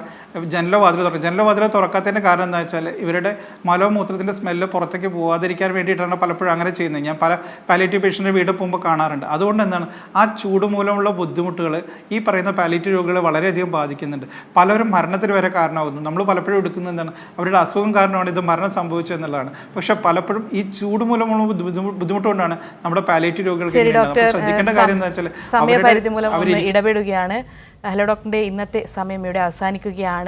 ജനലോ വാതിലോ തുറക്കാത്തതിൻ്റെ കാരണം എന്താ വെച്ചാൽ ഇവരുടെ മലമൂത്രത്തിൻ്റെ സ്മെല്ല് പുറത്തേക്ക് പോകാതിരിക്കാൻ വേണ്ടിയിട്ടാണ് പലപ്പോഴും അങ്ങനെ ചെയ്യുന്നത്. ഞാൻ പല പാലിയേറ്റീവ് പേഷ്യൻ്റെ വീട് പോകുമ്പോൾ കാണാറുണ്ട്. അതുകൊണ്ട് എന്താണ്, ആ ചൂട് മൂലമുള്ള ബുദ്ധിമുട്ടുകൾ ഈ പറയുന്ന പാലിയേറ്റീവ് രോഗികളെ വളരെയധികം ബാധിക്കുന്നുണ്ട്. പലരും മരണത്തിന് വരെ കാരണമാകുന്നു. നമ്മൾ പലപ്പോഴും എടുക്കുന്നത് എന്താണ്, അവരുടെ അസുഖം കാരണമാണ് ഇത് മരണം സംഭവിച്ചതെന്നുള്ളതാണ്. പക്ഷെ പലപ്പോഴും ഈ ചൂട് മൂലമുള്ള ബുദ്ധിമുട്ട് കൊണ്ടാണ് നമ്മുടെ പാലിയേറ്റീവ് രോഗികൾക്ക് ശ്രദ്ധിക്കേണ്ട കാര്യം.
സമയപരിധി മൂലം ഇടപെടുകയാണ്. ഹലോ ഡോക്ടറിന്റെ ഇന്നത്തെ സമയം ഇവിടെ അവസാനിക്കുകയാണ്.